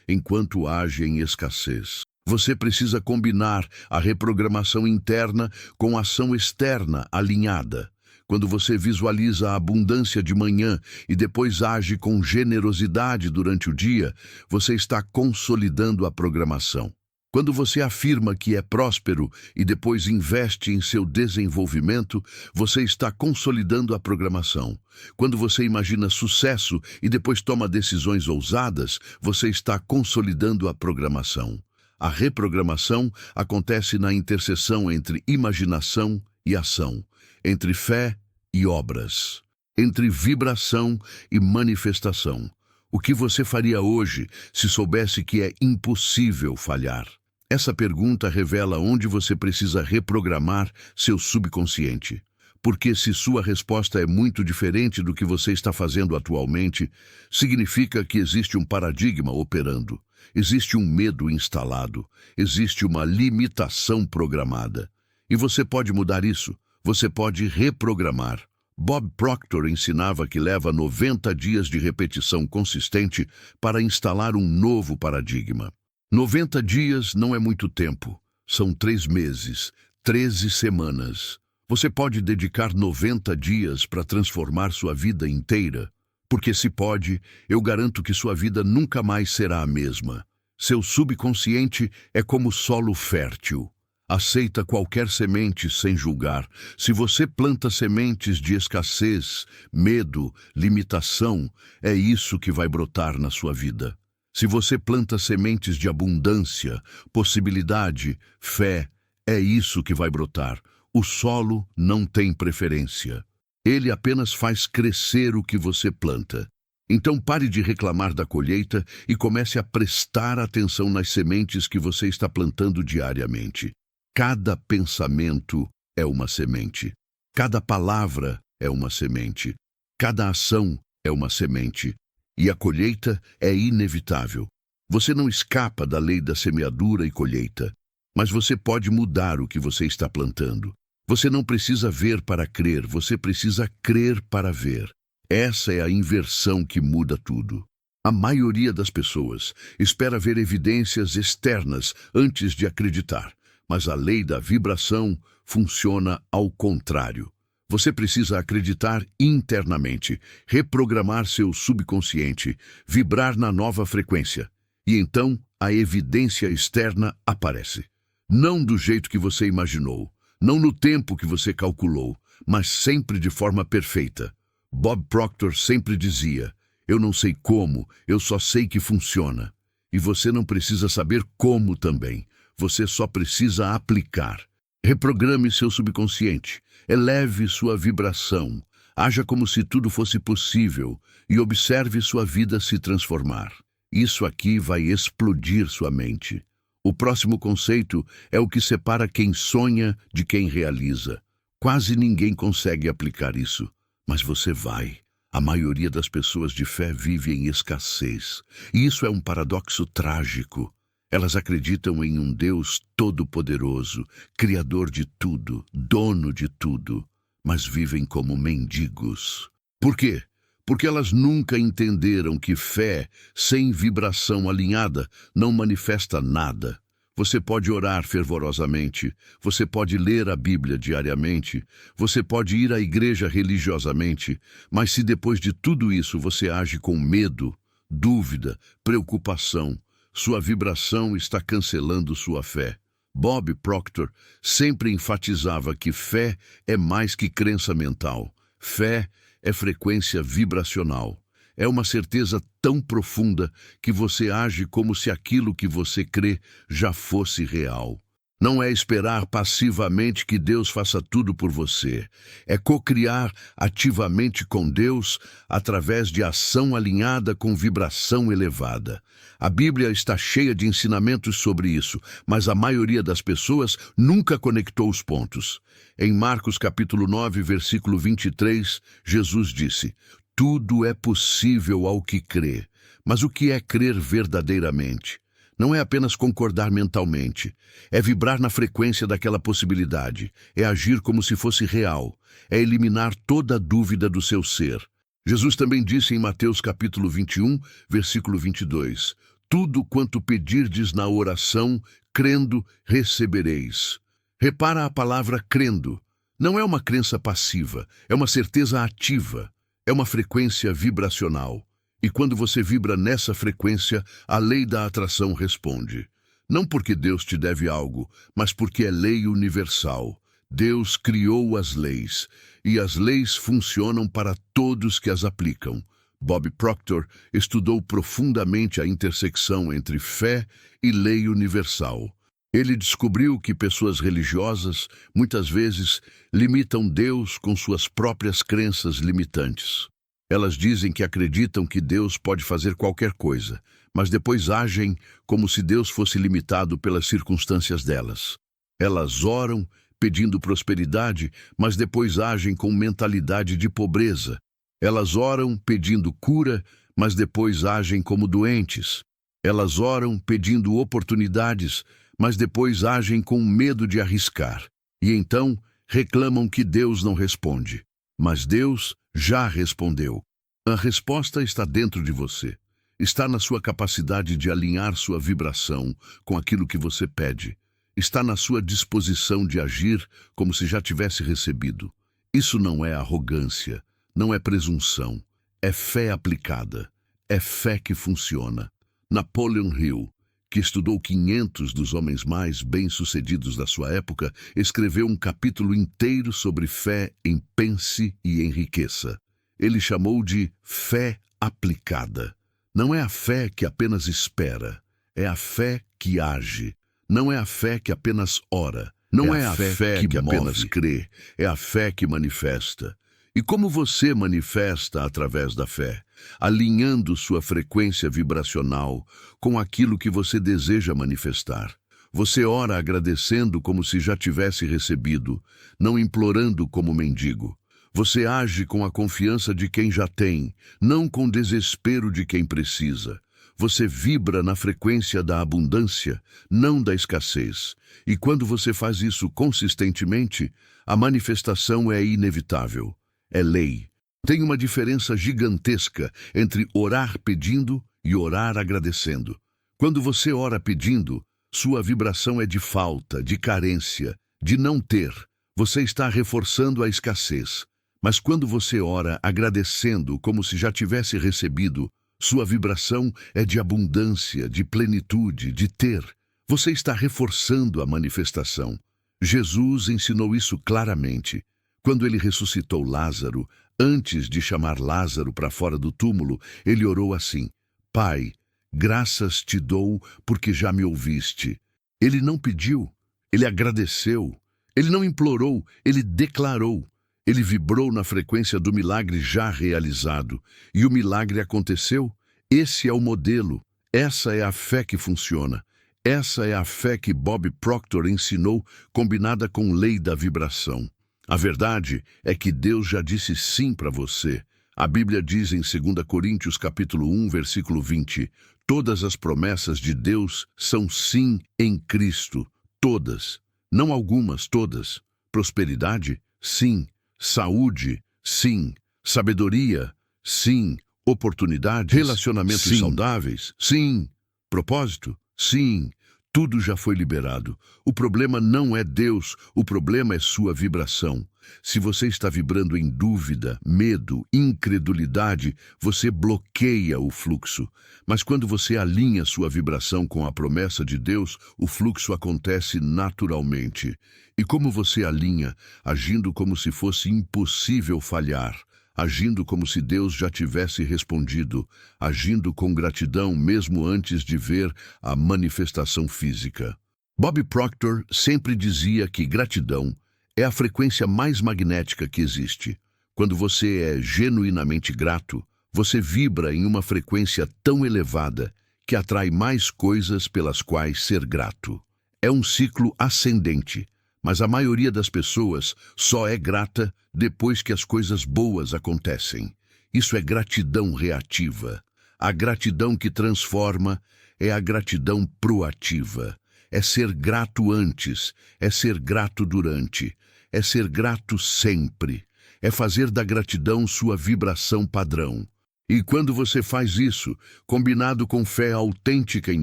A: enquanto age em escassez. Você precisa combinar a reprogramação interna com a ação externa alinhada. Quando você visualiza a abundância de manhã e depois age com generosidade durante o dia, você está consolidando a programação. Quando você afirma que é próspero e depois investe em seu desenvolvimento, você está consolidando a programação. Quando você imagina sucesso e depois toma decisões ousadas, você está consolidando a programação. A reprogramação acontece na interseção entre imaginação e ação, entre fé e obras, entre vibração e manifestação. O que você faria hoje se soubesse que é impossível falhar? Essa pergunta revela onde você precisa reprogramar seu subconsciente. Porque se sua resposta é muito diferente do que você está fazendo atualmente, significa que existe um paradigma operando, existe um medo instalado, existe uma limitação programada. E você pode mudar isso, você pode reprogramar. Bob Proctor ensinava que leva 90 dias de repetição consistente para instalar um novo paradigma. 90 dias não é muito tempo, são 3 meses, 13 semanas. Você pode dedicar 90 dias para transformar sua vida inteira, porque se pode, eu garanto que sua vida nunca mais será a mesma. Seu subconsciente é como solo fértil. Aceita qualquer semente sem julgar. Se você planta sementes de escassez, medo, limitação, é isso que vai brotar na sua vida. Se você planta sementes de abundância, possibilidade, fé, é isso que vai brotar. O solo não tem preferência. Ele apenas faz crescer o que você planta. Então pare de reclamar da colheita e comece a prestar atenção nas sementes que você está plantando diariamente. Cada pensamento é uma semente. Cada palavra é uma semente. Cada ação é uma semente. E a colheita é inevitável. Você não escapa da lei da semeadura e colheita, mas você pode mudar o que você está plantando. Você não precisa ver para crer, você precisa crer para ver. Essa é a inversão que muda tudo. A maioria das pessoas espera ver evidências externas antes de acreditar, mas a lei da vibração funciona ao contrário. Você precisa acreditar internamente, reprogramar seu subconsciente, vibrar na nova frequência. E então a evidência externa aparece. Não do jeito que você imaginou, não no tempo que você calculou, mas sempre de forma perfeita. Bob Proctor sempre dizia, eu não sei como, eu só sei que funciona. E você não precisa saber como também, você só precisa aplicar. Reprograme seu subconsciente. Eleve sua vibração, haja como se tudo fosse possível e observe sua vida se transformar. Isso aqui vai explodir sua mente. O próximo conceito é o que separa quem sonha de quem realiza. Quase ninguém consegue aplicar isso, mas você vai. A maioria das pessoas de fé vive em escassez, e isso é um paradoxo trágico. Elas acreditam em um Deus todo-poderoso, criador de tudo, dono de tudo, mas vivem como mendigos. Por quê? Porque elas nunca entenderam que fé sem vibração alinhada não manifesta nada. Você pode orar fervorosamente, você pode ler a Bíblia diariamente, você pode ir à igreja religiosamente, mas se depois de tudo isso você age com medo, dúvida, preocupação, sua vibração está cancelando sua fé. Bob Proctor sempre enfatizava que fé é mais que crença mental. Fé é frequência vibracional. É uma certeza tão profunda que você age como se aquilo que você crê já fosse real. Não é esperar passivamente que Deus faça tudo por você. É co-criar ativamente com Deus através de ação alinhada com vibração elevada. A Bíblia está cheia de ensinamentos sobre isso, mas a maioria das pessoas nunca conectou os pontos. Em Marcos capítulo 9, versículo 23, Jesus disse: tudo é possível ao que crê. Mas o que é crer verdadeiramente? Não é apenas concordar mentalmente, é vibrar na frequência daquela possibilidade, é agir como se fosse real, é eliminar toda a dúvida do seu ser. Jesus também disse em Mateus capítulo 21, versículo 22, tudo quanto pedirdes na oração, crendo, recebereis. Repara a palavra crendo. Não é uma crença passiva, é uma certeza ativa, é uma frequência vibracional. E quando você vibra nessa frequência, a lei da atração responde. Não porque Deus te deve algo, mas porque é lei universal. Deus criou as leis, e as leis funcionam para todos que as aplicam. Bob Proctor estudou profundamente a intersecção entre fé e lei universal. Ele descobriu que pessoas religiosas, muitas vezes, limitam Deus com suas próprias crenças limitantes. Elas dizem que acreditam que Deus pode fazer qualquer coisa, mas depois agem como se Deus fosse limitado pelas circunstâncias delas. Elas oram pedindo prosperidade, mas depois agem com mentalidade de pobreza. Elas oram pedindo cura, mas depois agem como doentes. Elas oram pedindo oportunidades, mas depois agem com medo de arriscar. E então reclamam que Deus não responde. Mas Deus já respondeu. A resposta está dentro de você. Está na sua capacidade de alinhar sua vibração com aquilo que você pede. Está na sua disposição de agir como se já tivesse recebido. Isso não é arrogância, não é presunção. É fé aplicada. É fé que funciona. Napoleon Hill, que estudou 500 dos homens mais bem-sucedidos da sua época, escreveu um capítulo inteiro sobre fé em Pense e Enriqueça. Ele chamou de fé aplicada. Não é a fé que apenas espera, é a fé que age. Não é a fé que apenas ora, não é a fé que apenas crê, é a fé que manifesta. E como você manifesta através da fé? Alinhando sua frequência vibracional com aquilo que você deseja manifestar. Você ora agradecendo como se já tivesse recebido, não implorando como mendigo. Você age com a confiança de quem já tem, não com desespero de quem precisa. Você vibra na frequência da abundância, não da escassez. E quando você faz isso consistentemente, a manifestação é inevitável. É lei. Tem uma diferença gigantesca entre orar pedindo e orar agradecendo. Quando você ora pedindo, sua vibração é de falta, de carência, de não ter. Você está reforçando a escassez. Mas quando você ora agradecendo como se já tivesse recebido, sua vibração é de abundância, de plenitude, de ter. Você está reforçando a manifestação. Jesus ensinou isso claramente. Quando ele ressuscitou Lázaro, antes de chamar Lázaro para fora do túmulo, ele orou assim: Pai, graças te dou porque já me ouviste. Ele não pediu, ele agradeceu. Ele não implorou, ele declarou. Ele vibrou na frequência do milagre já realizado. E o milagre aconteceu. Esse é o modelo. Essa é a fé que funciona. Essa é a fé que Bob Proctor ensinou, combinada com lei da vibração. A verdade é que Deus já disse sim para você. A Bíblia diz em 2 Coríntios capítulo 1, versículo 20, todas as promessas de Deus são sim em Cristo. Todas. Não algumas, todas. Prosperidade? Sim. Saúde? Sim. Sabedoria? Sim. Oportunidades? Relacionamentos sim. Saudáveis? Sim. Propósito? Sim. Tudo já foi liberado. O problema não é Deus, o problema é sua vibração. Se você está vibrando em dúvida, medo, incredulidade, você bloqueia o fluxo. Mas quando você alinha sua vibração com a promessa de Deus, o fluxo acontece naturalmente. E como você alinha? Agindo como se fosse impossível falhar. Agindo como se Deus já tivesse respondido, agindo com gratidão mesmo antes de ver a manifestação física. Bob Proctor sempre dizia que gratidão é a frequência mais magnética que existe. Quando você é genuinamente grato, você vibra em uma frequência tão elevada que atrai mais coisas pelas quais ser grato. É um ciclo ascendente. Mas a maioria das pessoas só é grata depois que as coisas boas acontecem. Isso é gratidão reativa. A gratidão que transforma é a gratidão proativa. É ser grato antes, é ser grato durante, é ser grato sempre. É fazer da gratidão sua vibração padrão. E quando você faz isso, combinado com fé autêntica em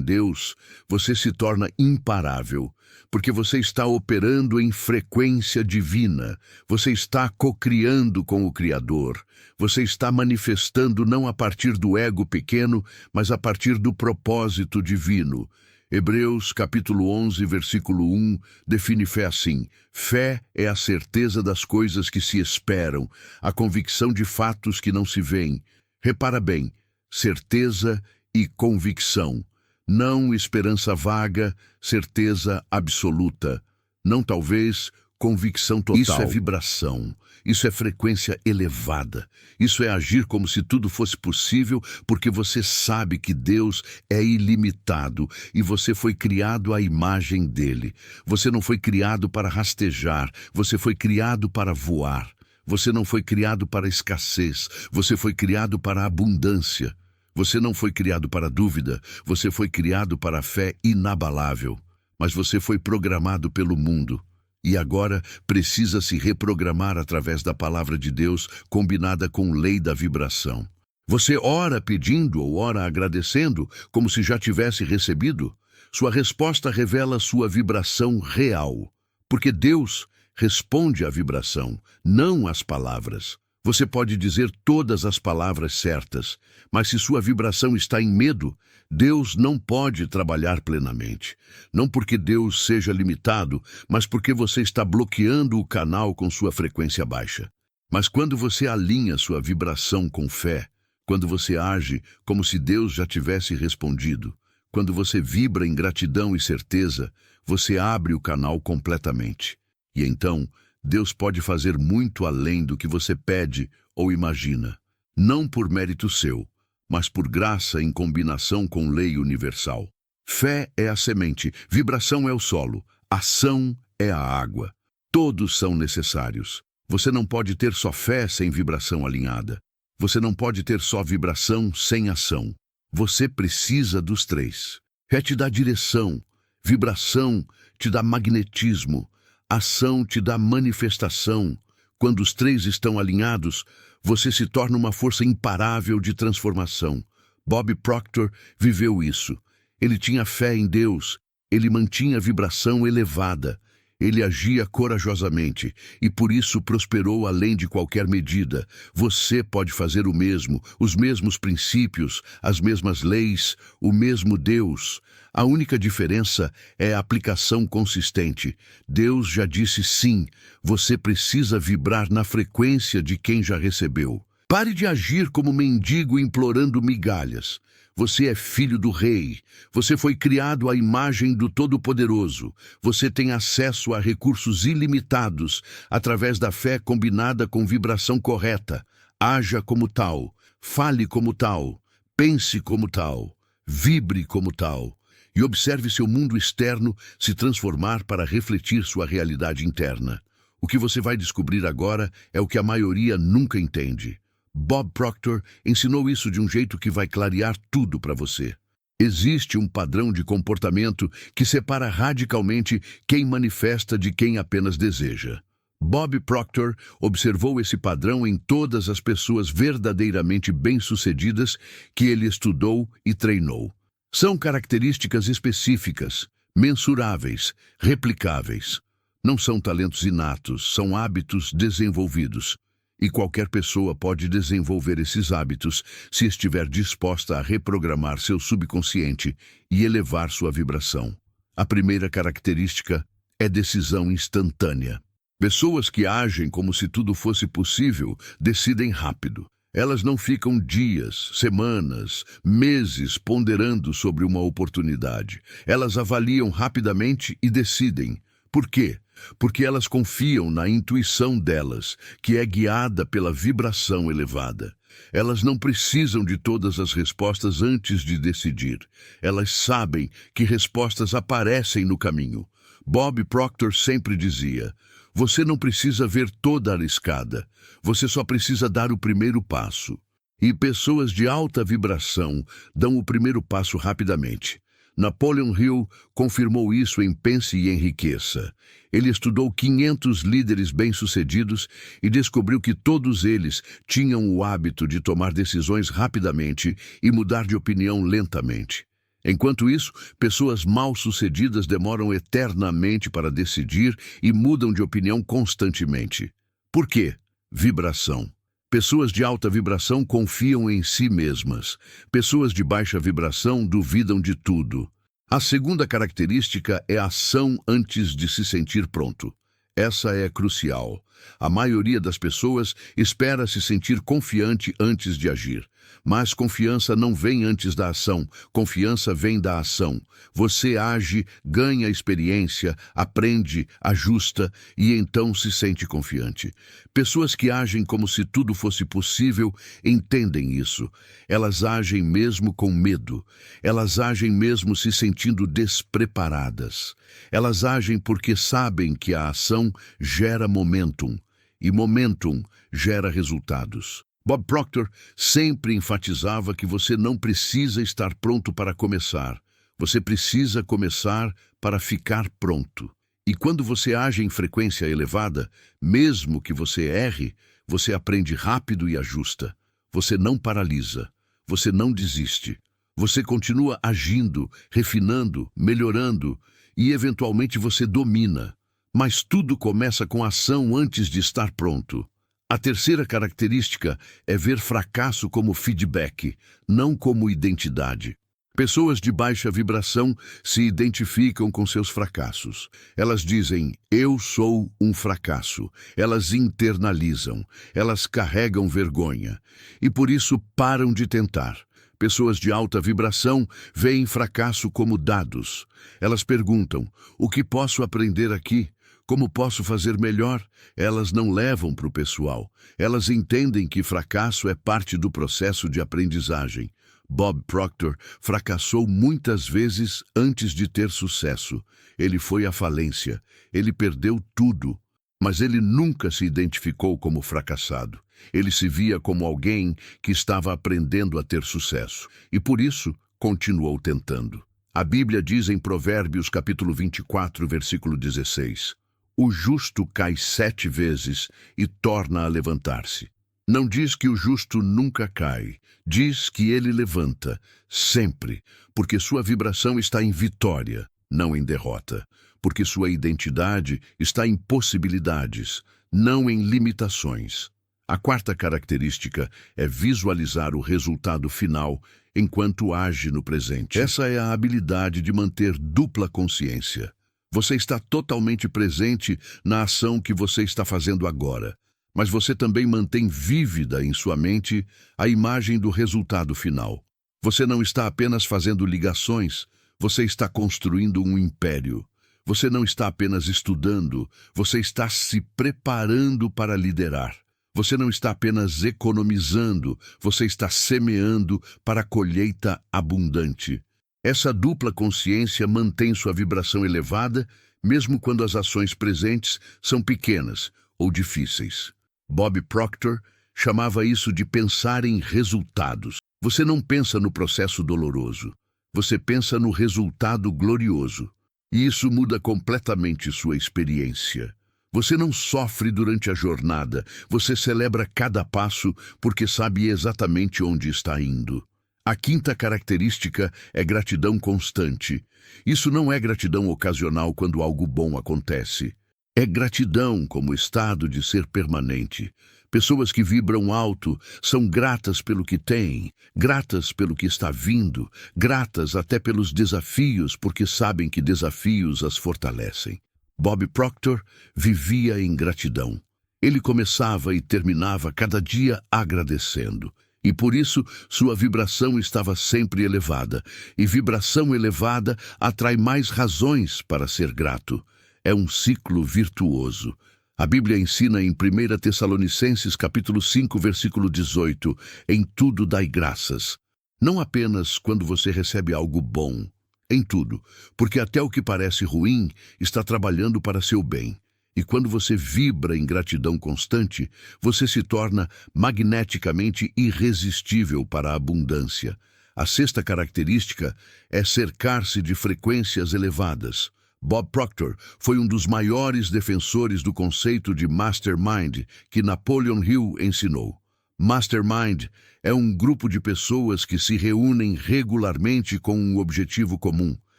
A: Deus, você se torna imparável, porque você está operando em frequência divina, você está cocriando com o Criador, você está manifestando não a partir do ego pequeno, mas a partir do propósito divino. Hebreus capítulo 11, versículo 1, define fé assim: fé é a certeza das coisas que se esperam, a convicção de fatos que não se veem. Repara bem, certeza e convicção, não esperança vaga, certeza absoluta, não talvez, convicção total. Isso é vibração, isso é frequência elevada, isso é agir como se tudo fosse possível, porque você sabe que Deus é ilimitado e você foi criado à imagem dele. Você não foi criado para rastejar, você foi criado para voar. Você não foi criado para escassez, você foi criado para a abundância. Você não foi criado para a dúvida, você foi criado para a fé inabalável. Mas você foi programado pelo mundo e agora precisa se reprogramar através da palavra de Deus combinada com lei da vibração. Você ora pedindo ou ora agradecendo como se já tivesse recebido? Sua resposta revela sua vibração real, porque Deus responde à vibração, não às palavras. Você pode dizer todas as palavras certas, mas se sua vibração está em medo, Deus não pode trabalhar plenamente. Não porque Deus seja limitado, mas porque você está bloqueando o canal com sua frequência baixa. Mas quando você alinha sua vibração com fé, quando você age como se Deus já tivesse respondido, quando você vibra em gratidão e certeza, você abre o canal completamente. E então, Deus pode fazer muito além do que você pede ou imagina. Não por mérito seu, mas por graça em combinação com lei universal. Fé é a semente, vibração é o solo, ação é a água. Todos são necessários. Você não pode ter só fé sem vibração alinhada. Você não pode ter só vibração sem ação. Você precisa dos três. Fé te dá direção, vibração te dá magnetismo, ação te dá manifestação. Quando os três estão alinhados, você se torna uma força imparável de transformação. Bob Proctor viveu isso. Ele tinha fé em Deus, ele mantinha vibração elevada, ele agia corajosamente e por isso prosperou além de qualquer medida. Você pode fazer o mesmo, os mesmos princípios, as mesmas leis, o mesmo Deus. A única diferença é a aplicação consistente. Deus já disse sim, você precisa vibrar na frequência de quem já recebeu. Pare de agir como mendigo implorando migalhas. Você é filho do rei. Você foi criado à imagem do Todo-Poderoso. Você tem acesso a recursos ilimitados através da fé combinada com vibração correta. Haja como tal, fale como tal, pense como tal, vibre como tal. E observe seu mundo externo se transformar para refletir sua realidade interna. O que você vai descobrir agora é o que a maioria nunca entende. Bob Proctor ensinou isso de um jeito que vai clarear tudo para você. Existe um padrão de comportamento que separa radicalmente quem manifesta de quem apenas deseja. Bob Proctor observou esse padrão em todas as pessoas verdadeiramente bem-sucedidas que ele estudou e treinou. São características específicas, mensuráveis, replicáveis. Não são talentos inatos, são hábitos desenvolvidos. E qualquer pessoa pode desenvolver esses hábitos se estiver disposta a reprogramar seu subconsciente e elevar sua vibração. A primeira característica é decisão instantânea. Pessoas que agem como se tudo fosse possível decidem rápido. Elas não ficam dias, semanas, meses ponderando sobre uma oportunidade. Elas avaliam rapidamente e decidem. Por quê? Porque elas confiam na intuição delas, que é guiada pela vibração elevada. Elas não precisam de todas as respostas antes de decidir. Elas sabem que respostas aparecem no caminho. Bob Proctor sempre dizia: você não precisa ver toda a escada, você só precisa dar o primeiro passo. E pessoas de alta vibração dão o primeiro passo rapidamente. Napoleon Hill confirmou isso em Pense e Enriqueça. Ele estudou 500 líderes bem-sucedidos e descobriu que todos eles tinham o hábito de tomar decisões rapidamente e mudar de opinião lentamente. Enquanto isso, pessoas mal-sucedidas demoram eternamente para decidir e mudam de opinião constantemente. Por quê? Vibração. Pessoas de alta vibração confiam em si mesmas. Pessoas de baixa vibração duvidam de tudo. A segunda característica é a ação antes de se sentir pronto. Essa é crucial. A maioria das pessoas espera se sentir confiante antes de agir. Mas confiança não vem antes da ação, confiança vem da ação. Você age, ganha experiência, aprende, ajusta e então se sente confiante. Pessoas que agem como se tudo fosse possível entendem isso. Elas agem mesmo com medo. Elas agem mesmo se sentindo despreparadas. Elas agem porque sabem que a ação gera momentum, e momentum gera resultados. Bob Proctor sempre enfatizava que você não precisa estar pronto para começar. Você precisa começar para ficar pronto. E quando você age em frequência elevada, mesmo que você erre, você aprende rápido e ajusta. Você não paralisa. Você não desiste. Você continua agindo, refinando, melhorando e, eventualmente, você domina. Mas tudo começa com ação antes de estar pronto. A terceira característica é ver fracasso como feedback, não como identidade. Pessoas de baixa vibração se identificam com seus fracassos. Elas dizem, eu sou um fracasso. Elas internalizam, elas carregam vergonha. E por isso param de tentar. Pessoas de alta vibração veem fracasso como dados. Elas perguntam, o que posso aprender aqui? Como posso fazer melhor? Elas não levam para o pessoal. Elas entendem que fracasso é parte do processo de aprendizagem. Bob Proctor fracassou muitas vezes antes de ter sucesso. Ele foi à falência. Ele perdeu tudo. Mas ele nunca se identificou como fracassado. Ele se via como alguém que estava aprendendo a ter sucesso. E por isso, continuou tentando. A Bíblia diz em Provérbios capítulo 24, versículo 16... O justo cai 7 vezes e torna a levantar-se. Não diz que o justo nunca cai, diz que ele levanta, sempre, porque sua vibração está em vitória, não em derrota, porque sua identidade está em possibilidades, não em limitações. A quarta característica é visualizar o resultado final enquanto age no presente. Essa é a habilidade de manter dupla consciência. Você está totalmente presente na ação que você está fazendo agora, mas você também mantém vívida em sua mente a imagem do resultado final. Você não está apenas fazendo ligações, você está construindo um império. Você não está apenas estudando, você está se preparando para liderar. Você não está apenas economizando, você está semeando para a colheita abundante. Essa dupla consciência mantém sua vibração elevada, mesmo quando as ações presentes são pequenas ou difíceis. Bob Proctor chamava isso de pensar em resultados. Você não pensa no processo doloroso, você pensa no resultado glorioso. E isso muda completamente sua experiência. Você não sofre durante a jornada, você celebra cada passo porque sabe exatamente onde está indo. A quinta característica é gratidão constante. Isso não é gratidão ocasional quando algo bom acontece. É gratidão como estado de ser permanente. Pessoas que vibram alto são gratas pelo que têm, gratas pelo que está vindo, gratas até pelos desafios porque sabem que desafios as fortalecem. Bob Proctor vivia em gratidão. Ele começava e terminava cada dia agradecendo. E por isso, sua vibração estava sempre elevada. E vibração elevada atrai mais razões para ser grato. É um ciclo virtuoso. A Bíblia ensina em 1 Tessalonicenses capítulo 5, versículo 18, em tudo dai graças. Não apenas quando você recebe algo bom, em tudo, porque até o que parece ruim está trabalhando para seu bem. E quando você vibra em gratidão constante, você se torna magneticamente irresistível para a abundância. A sexta característica é cercar-se de frequências elevadas. Bob Proctor foi um dos maiores defensores do conceito de Mastermind que Napoleon Hill ensinou. Mastermind é um grupo de pessoas que se reúnem regularmente com um objetivo comum,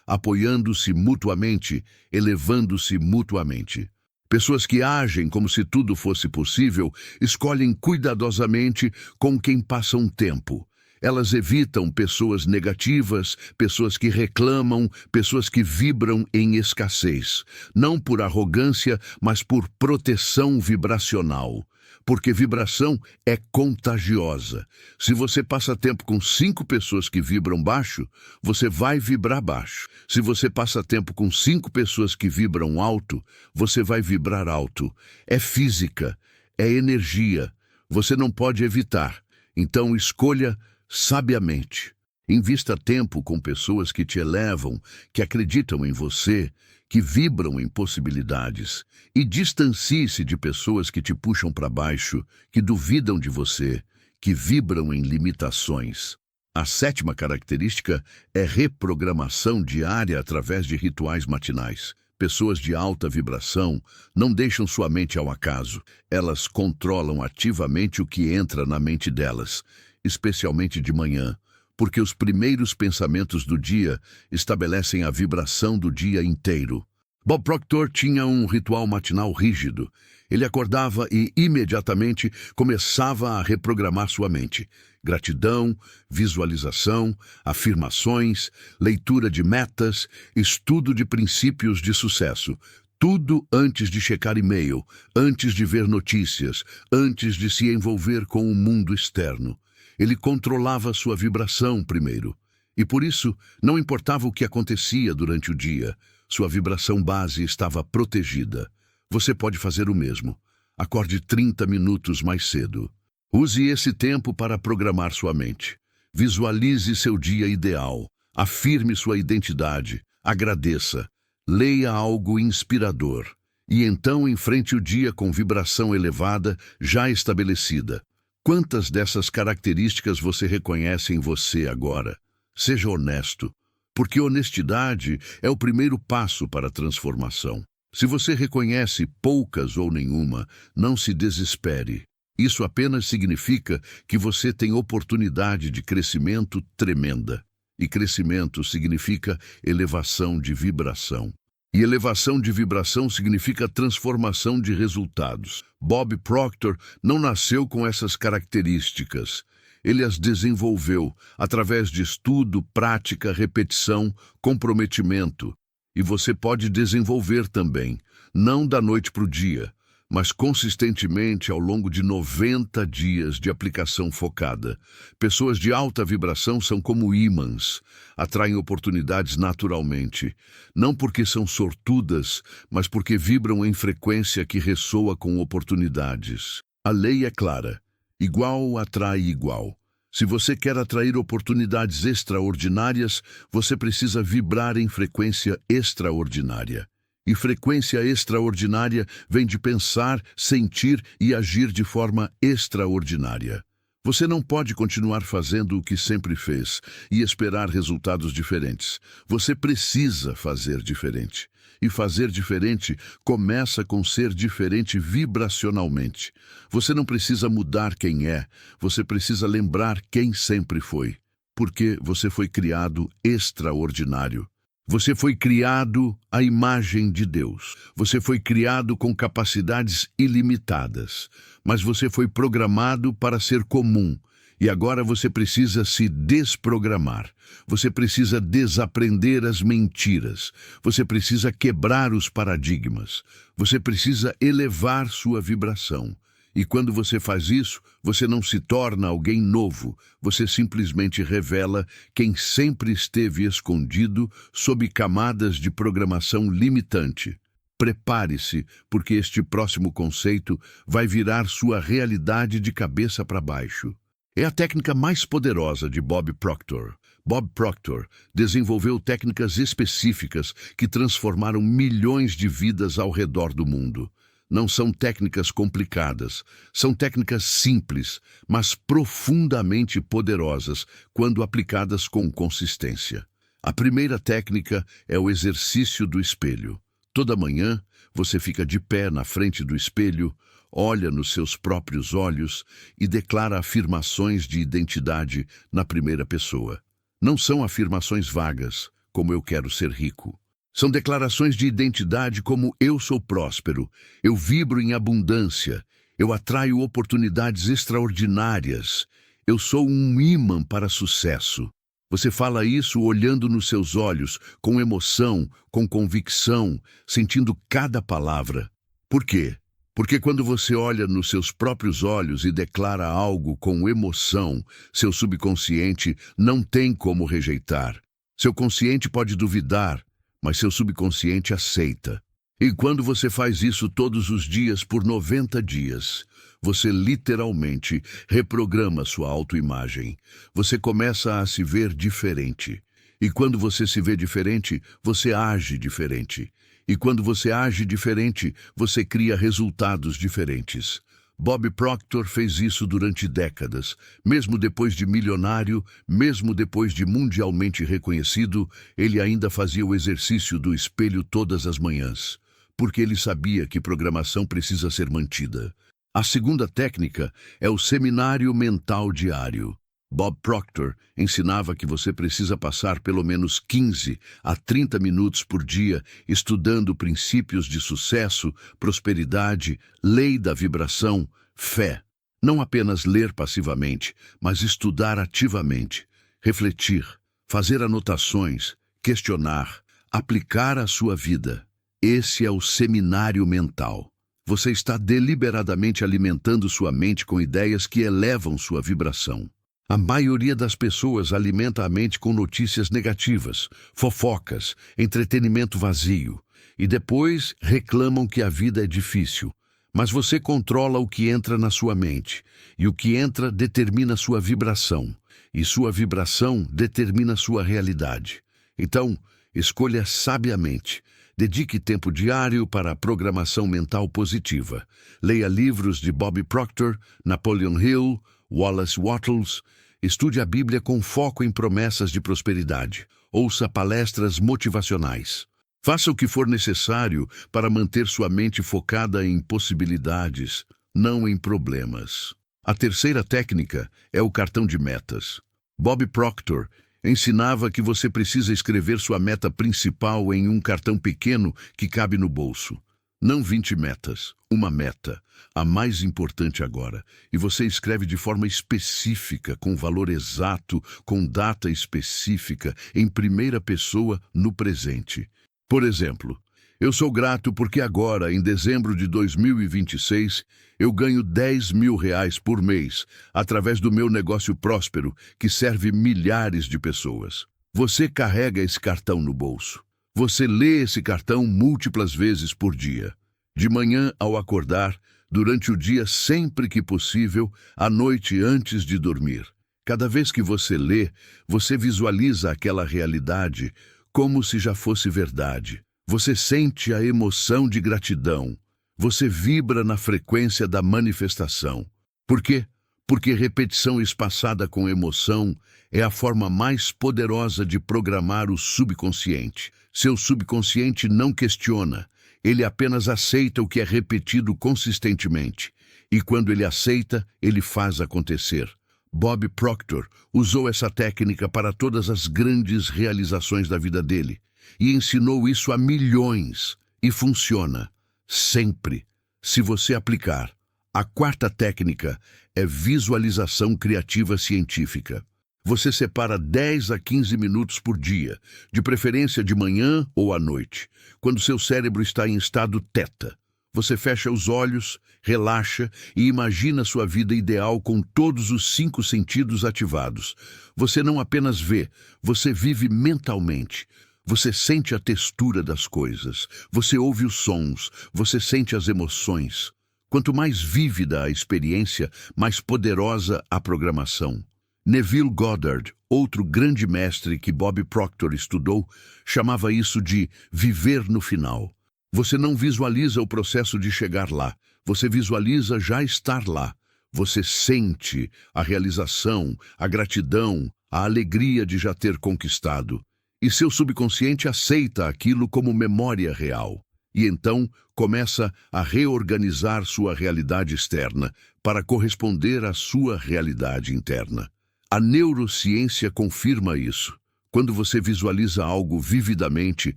A: apoiando-se mutuamente, elevando-se mutuamente. Pessoas que agem como se tudo fosse possível escolhem cuidadosamente com quem passam tempo. Elas evitam pessoas negativas, pessoas que reclamam, pessoas que vibram em escassez. Não por arrogância, mas por proteção vibracional. Porque vibração é contagiosa. Se você passa tempo com 5 pessoas que vibram baixo, você vai vibrar baixo. Se você passa tempo com 5 pessoas que vibram alto, você vai vibrar alto. É física, é energia. Você não pode evitar. Então escolha sabiamente. Invista tempo com pessoas que te elevam, que acreditam em você, que vibram em possibilidades. E distancie-se de pessoas que te puxam para baixo, que duvidam de você, que vibram em limitações. A sétima característica é reprogramação diária através de rituais matinais. Pessoas de alta vibração não deixam sua mente ao acaso. Elas controlam ativamente o que entra na mente delas, especialmente de manhã, porque os primeiros pensamentos do dia estabelecem a vibração do dia inteiro. Bob Proctor tinha um ritual matinal rígido. Ele acordava e imediatamente começava a reprogramar sua mente. Gratidão, visualização, afirmações, leitura de metas, estudo de princípios de sucesso. Tudo antes de checar e-mail, antes de ver notícias, antes de se envolver com o mundo externo. Ele controlava sua vibração primeiro. E por isso, não importava o que acontecia durante o dia, sua vibração base estava protegida. Você pode fazer o mesmo. Acorde 30 minutos mais cedo. Use esse tempo para programar sua mente. Visualize seu dia ideal. Afirme sua identidade. Agradeça. Leia algo inspirador. E então enfrente o dia com vibração elevada já estabelecida. Quantas dessas características você reconhece em você agora? Seja honesto, porque honestidade é o primeiro passo para a transformação. Se você reconhece poucas ou nenhuma, não se desespere. Isso apenas significa que você tem oportunidade de crescimento tremenda. E crescimento significa elevação de vibração. E elevação de vibração significa transformação de resultados. Bob Proctor não nasceu com essas características. Ele as desenvolveu através de estudo, prática, repetição, comprometimento. E você pode desenvolver também, não da noite para o dia, mas consistentemente ao longo de 90 dias de aplicação focada. Pessoas de alta vibração são como ímãs, atraem oportunidades naturalmente, não porque são sortudas, mas porque vibram em frequência que ressoa com oportunidades. A lei é clara, igual atrai igual. Se você quer atrair oportunidades extraordinárias, você precisa vibrar em frequência extraordinária. E frequência extraordinária vem de pensar, sentir e agir de forma extraordinária. Você não pode continuar fazendo o que sempre fez e esperar resultados diferentes. Você precisa fazer diferente. E fazer diferente começa com ser diferente vibracionalmente. Você não precisa mudar quem é, você precisa lembrar quem sempre foi. Porque você foi criado extraordinário. Você foi criado à imagem de Deus. Você foi criado com capacidades ilimitadas. Mas você foi programado para ser comum. E agora você precisa se desprogramar. Você precisa desaprender as mentiras. Você precisa quebrar os paradigmas. Você precisa elevar sua vibração. E quando você faz isso, você não se torna alguém novo, você simplesmente revela quem sempre esteve escondido sob camadas de programação limitante. Prepare-se, porque este próximo conceito vai virar sua realidade de cabeça para baixo. É a técnica mais poderosa de Bob Proctor. Bob Proctor desenvolveu técnicas específicas que transformaram milhões de vidas ao redor do mundo. Não são técnicas complicadas, são técnicas simples, mas profundamente poderosas quando aplicadas com consistência. A primeira técnica é o exercício do espelho. Toda manhã, você fica de pé na frente do espelho, olha nos seus próprios olhos e declara afirmações de identidade na primeira pessoa. Não são afirmações vagas, como eu quero ser rico. São declarações de identidade como eu sou próspero, eu vibro em abundância, eu atraio oportunidades extraordinárias, eu sou um ímã para sucesso. Você fala isso olhando nos seus olhos, com emoção, com convicção, sentindo cada palavra. Por quê? Porque quando você olha nos seus próprios olhos e declara algo com emoção, seu subconsciente não tem como rejeitar. Seu consciente pode duvidar, mas seu subconsciente aceita. E quando você faz isso todos os dias por 90 dias, você literalmente reprograma sua autoimagem. Você começa a se ver diferente. E quando você se vê diferente, você age diferente. E quando você age diferente, você cria resultados diferentes. Bob Proctor fez isso durante décadas. Mesmo depois de milionário, mesmo depois de mundialmente reconhecido, ele ainda fazia o exercício do espelho todas as manhãs, porque ele sabia que programação precisa ser mantida. A segunda técnica é o seminário mental diário. Bob Proctor ensinava que você precisa passar pelo menos 15 a 30 minutos por dia estudando princípios de sucesso, prosperidade, lei da vibração, fé. Não apenas ler passivamente, mas estudar ativamente, refletir, fazer anotações, questionar, aplicar à sua vida. Esse é o seminário mental. Você está deliberadamente alimentando sua mente com ideias que elevam sua vibração. A maioria das pessoas alimenta a mente com notícias negativas, fofocas, entretenimento vazio, e depois reclamam que a vida é difícil. Mas você controla o que entra na sua mente, e o que entra determina sua vibração, e sua vibração determina sua realidade. Então, escolha sabiamente. Dedique tempo diário para a programação mental positiva. Leia livros de Bob Proctor, Napoleon Hill, Wallace Wattles. Estude a Bíblia com foco em promessas de prosperidade. Ouça palestras motivacionais. Faça o que for necessário para manter sua mente focada em possibilidades, não em problemas. A terceira técnica é o cartão de metas. Bob Proctor ensinava que você precisa escrever sua meta principal em um cartão pequeno que cabe no bolso. Não 20 metas, uma meta, a mais importante agora. E você escreve de forma específica, com valor exato, com data específica, em primeira pessoa, no presente. Por exemplo, eu sou grato porque agora, em dezembro de 2026, eu ganho R$ 10.000 por mês, através do meu negócio próspero, que serve milhares de pessoas. Você carrega esse cartão no bolso. Você lê esse cartão múltiplas vezes por dia. De manhã ao acordar, durante o dia sempre que possível, à noite antes de dormir. Cada vez que você lê, você visualiza aquela realidade como se já fosse verdade. Você sente a emoção de gratidão. Você vibra na frequência da manifestação. Por quê? Porque repetição espaçada com emoção é a forma mais poderosa de programar o subconsciente. Seu subconsciente não questiona, ele apenas aceita o que é repetido consistentemente. E quando ele aceita, ele faz acontecer. Bob Proctor usou essa técnica para todas as grandes realizações da vida dele e ensinou isso a milhões. E funciona, sempre, se você aplicar. A quarta técnica é visualização criativa científica. Você separa 10 a 15 minutos por dia, de preferência de manhã ou à noite, quando seu cérebro está em estado teta. Você fecha os olhos, relaxa e imagina sua vida ideal com todos os 5 sentidos ativados. Você não apenas vê, você vive mentalmente. Você sente a textura das coisas, você ouve os sons, você sente as emoções. Quanto mais vívida a experiência, mais poderosa a programação. Neville Goddard, outro grande mestre que Bob Proctor estudou, chamava isso de viver no final. Você não visualiza o processo de chegar lá, você visualiza já estar lá. Você sente a realização, a gratidão, a alegria de já ter conquistado. E seu subconsciente aceita aquilo como memória real. E então começa a reorganizar sua realidade externa para corresponder à sua realidade interna. A neurociência confirma isso. Quando você visualiza algo vividamente,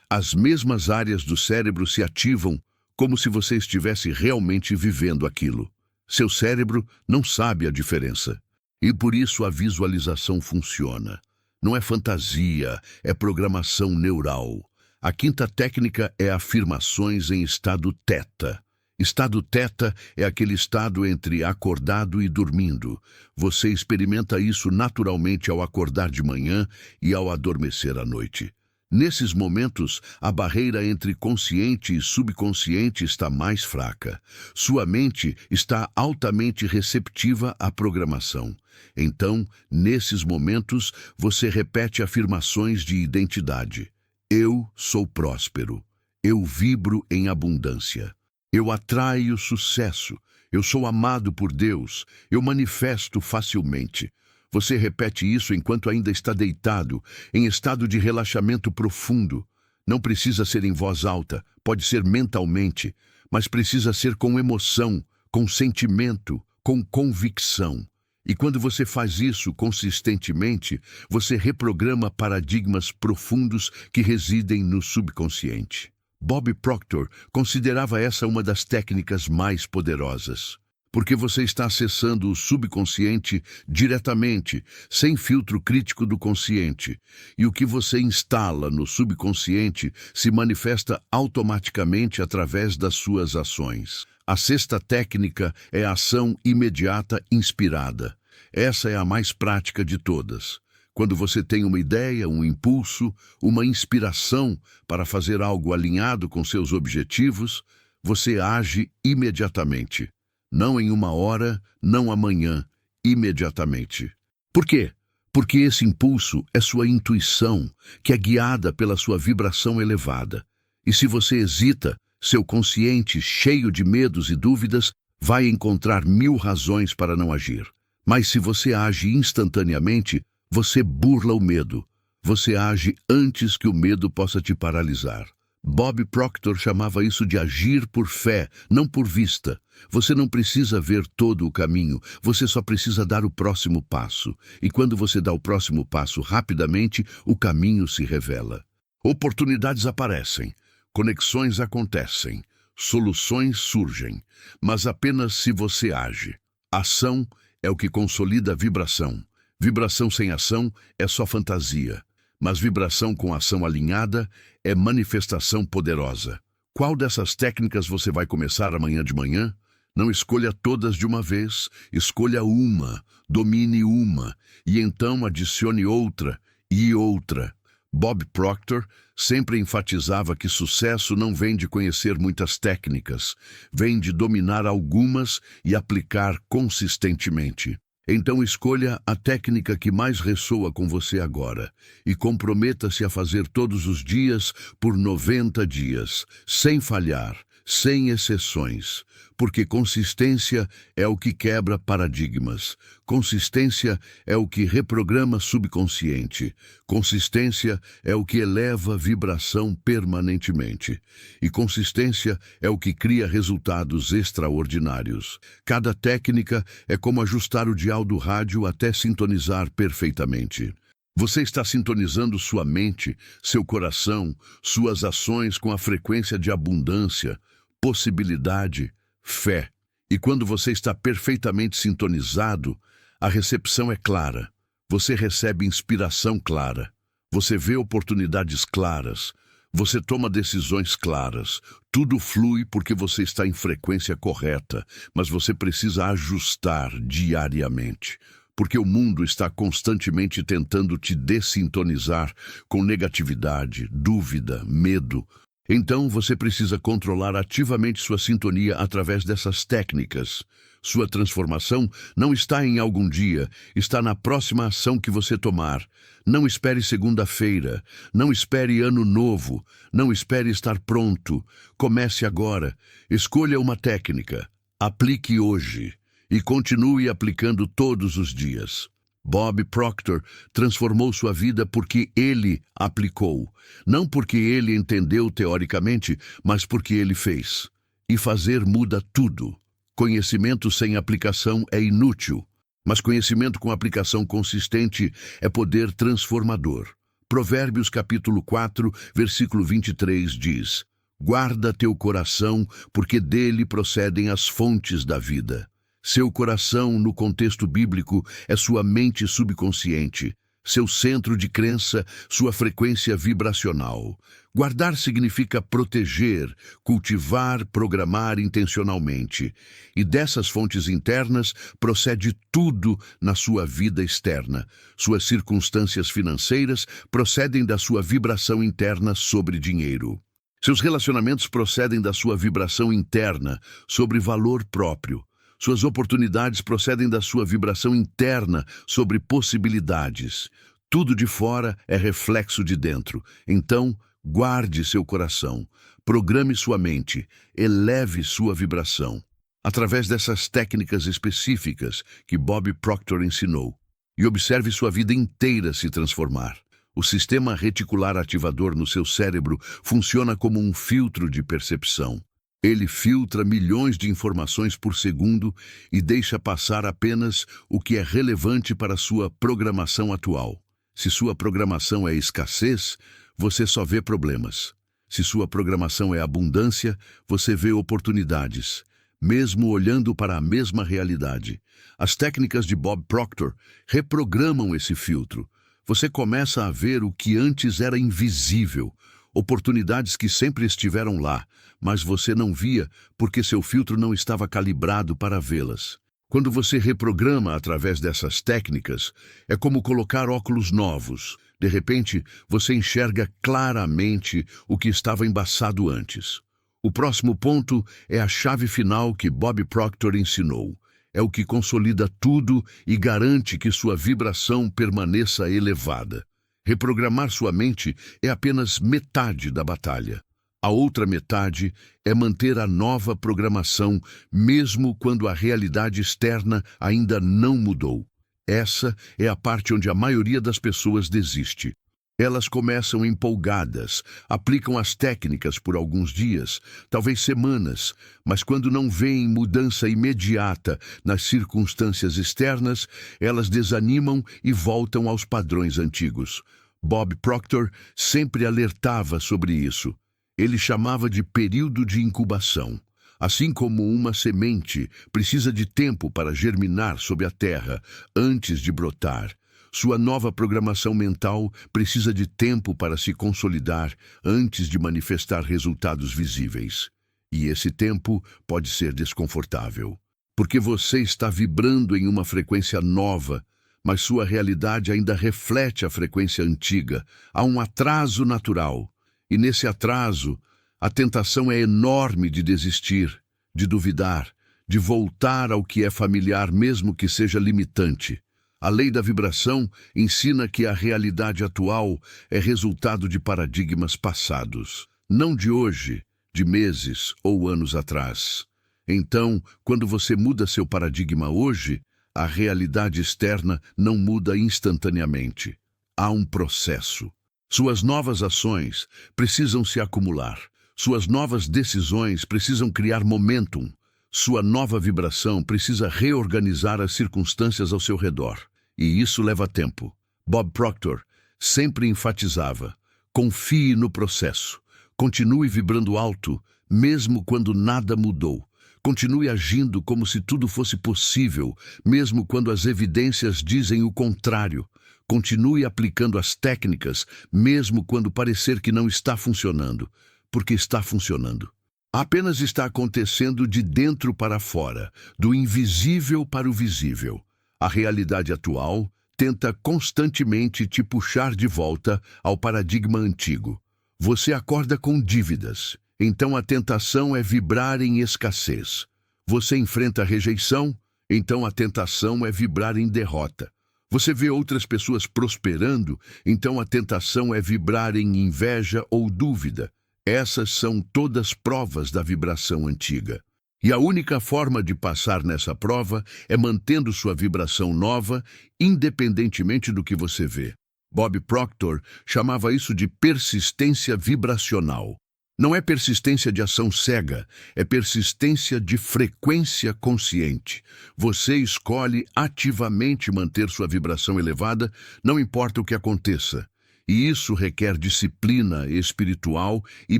A: as mesmas áreas do cérebro se ativam como se você estivesse realmente vivendo aquilo. Seu cérebro não sabe a diferença. E por isso a visualização funciona. Não é fantasia, é programação neural. A quinta técnica é afirmações em estado teta. Estado teta é aquele estado entre acordado e dormindo. Você experimenta isso naturalmente ao acordar de manhã e ao adormecer à noite. Nesses momentos, a barreira entre consciente e subconsciente está mais fraca. Sua mente está altamente receptiva à programação. Então, nesses momentos, você repete afirmações de identidade. Eu sou próspero. Eu vibro em abundância. Eu atraio sucesso. Eu sou amado por Deus. Eu manifesto facilmente. Você repete isso enquanto ainda está deitado, em estado de relaxamento profundo. Não precisa ser em voz alta, pode ser mentalmente, mas precisa ser com emoção, com sentimento, com convicção. E quando você faz isso consistentemente, você reprograma paradigmas profundos que residem no subconsciente. Bob Proctor considerava essa uma das técnicas mais poderosas. Porque você está acessando o subconsciente diretamente, sem filtro crítico do consciente. E o que você instala no subconsciente se manifesta automaticamente através das suas ações. A sexta técnica é a ação imediata inspirada. Essa é a mais prática de todas. Quando você tem uma ideia, um impulso, uma inspiração para fazer algo alinhado com seus objetivos, você age imediatamente. Não em uma hora, não amanhã, imediatamente. Por quê? Porque esse impulso é sua intuição, que é guiada pela sua vibração elevada. E se você hesita, seu consciente, cheio de medos e dúvidas, vai encontrar 1000 razões para não agir. Mas se você age instantaneamente, você burla o medo. Você age antes que o medo possa te paralisar. Bob Proctor chamava isso de agir por fé, não por vista. Você não precisa ver todo o caminho, você só precisa dar o próximo passo. E quando você dá o próximo passo rapidamente, o caminho se revela. Oportunidades aparecem, conexões acontecem, soluções surgem, mas apenas se você age. Ação é o que consolida a vibração. Vibração sem ação é só fantasia. Mas vibração com ação alinhada é manifestação poderosa. Qual dessas técnicas você vai começar amanhã de manhã? Não escolha todas de uma vez, escolha uma, domine uma, e então adicione outra e outra. Bob Proctor sempre enfatizava que sucesso não vem de conhecer muitas técnicas, vem de dominar algumas e aplicar consistentemente. Então escolha a técnica que mais ressoa com você agora e comprometa-se a fazer todos os dias por 90 dias, sem falhar, sem exceções, porque consistência é o que quebra paradigmas, consistência é o que reprograma subconsciente, consistência é o que eleva vibração permanentemente, e consistência é o que cria resultados extraordinários. Cada técnica é como ajustar o dial do rádio até sintonizar perfeitamente. Você está sintonizando sua mente, seu coração, suas ações com a frequência de abundância, possibilidade, fé. E quando você está perfeitamente sintonizado, a recepção é clara. Você recebe inspiração clara. Você vê oportunidades claras. Você toma decisões claras. Tudo flui porque você está em frequência correta, mas você precisa ajustar diariamente. Porque o mundo está constantemente tentando te dessintonizar com negatividade, dúvida, medo. Então você precisa controlar ativamente sua sintonia através dessas técnicas. Sua transformação não está em algum dia, está na próxima ação que você tomar. Não espere segunda-feira, não espere ano novo, não espere estar pronto. Comece agora. Escolha uma técnica, aplique hoje e continue aplicando todos os dias. Bob Proctor transformou sua vida porque ele aplicou, não porque ele entendeu teoricamente, mas porque ele fez. E fazer muda tudo. Conhecimento sem aplicação é inútil, mas conhecimento com aplicação consistente é poder transformador. Provérbios capítulo 4, versículo 23 diz: Guarda teu coração, porque dele procedem as fontes da vida. Seu coração, no contexto bíblico, é sua mente subconsciente, seu centro de crença, sua frequência vibracional. Guardar significa proteger, cultivar, programar intencionalmente. E dessas fontes internas procede tudo na sua vida externa. Suas circunstâncias financeiras procedem da sua vibração interna sobre dinheiro. Seus relacionamentos procedem da sua vibração interna sobre valor próprio. Suas oportunidades procedem da sua vibração interna sobre possibilidades. Tudo de fora é reflexo de dentro. Então, guarde seu coração, programe sua mente, eleve sua vibração. Através dessas técnicas específicas que Bob Proctor ensinou, e observe sua vida inteira se transformar. O sistema reticular ativador no seu cérebro funciona como um filtro de percepção. Ele filtra milhões de informações por segundo e deixa passar apenas o que é relevante para sua programação atual. Se sua programação é escassez, você só vê problemas. Se sua programação é abundância, você vê oportunidades, mesmo olhando para a mesma realidade. As técnicas de Bob Proctor reprogramam esse filtro. Você começa a ver o que antes era invisível, oportunidades que sempre estiveram lá, mas você não via porque seu filtro não estava calibrado para vê-las. Quando você reprograma através dessas técnicas, é como colocar óculos novos. De repente, você enxerga claramente o que estava embaçado antes. O próximo ponto é a chave final que Bob Proctor ensinou. É o que consolida tudo e garante que sua vibração permaneça elevada. Reprogramar sua mente é apenas metade da batalha. A outra metade é manter a nova programação, mesmo quando a realidade externa ainda não mudou. Essa é a parte onde a maioria das pessoas desiste. Elas começam empolgadas, aplicam as técnicas por alguns dias, talvez semanas, mas quando não veem mudança imediata nas circunstâncias externas, elas desanimam e voltam aos padrões antigos. Bob Proctor sempre alertava sobre isso. Ele chamava de período de incubação. Assim como uma semente precisa de tempo para germinar sob a terra antes de brotar, sua nova programação mental precisa de tempo para se consolidar antes de manifestar resultados visíveis. E esse tempo pode ser desconfortável, porque você está vibrando em uma frequência nova, mas sua realidade ainda reflete a frequência antiga. Há um atraso natural, e nesse atraso, a tentação é enorme de desistir, de duvidar, de voltar ao que é familiar mesmo que seja limitante. A lei da vibração ensina que a realidade atual é resultado de paradigmas passados, não de hoje, de meses ou anos atrás. Então, quando você muda seu paradigma hoje, a realidade externa não muda instantaneamente. Há um processo. Suas novas ações precisam se acumular. Suas novas decisões precisam criar momentum. Sua nova vibração precisa reorganizar as circunstâncias ao seu redor. E isso leva tempo. Bob Proctor sempre enfatizava: confie no processo. Continue vibrando alto, mesmo quando nada mudou. Continue agindo como se tudo fosse possível, mesmo quando as evidências dizem o contrário. Continue aplicando as técnicas, mesmo quando parecer que não está funcionando, porque está funcionando. Apenas está acontecendo de dentro para fora, do invisível para o visível. A realidade atual tenta constantemente te puxar de volta ao paradigma antigo. Você acorda com dívidas, então a tentação é vibrar em escassez. Você enfrenta a rejeição, então a tentação é vibrar em derrota. Você vê outras pessoas prosperando, então a tentação é vibrar em inveja ou dúvida. Essas são todas provas da vibração antiga. E a única forma de passar nessa prova é mantendo sua vibração nova, independentemente do que você vê. Bob Proctor chamava isso de persistência vibracional. Não é persistência de ação cega, é persistência de frequência consciente. Você escolhe ativamente manter sua vibração elevada, não importa o que aconteça. E isso requer disciplina espiritual e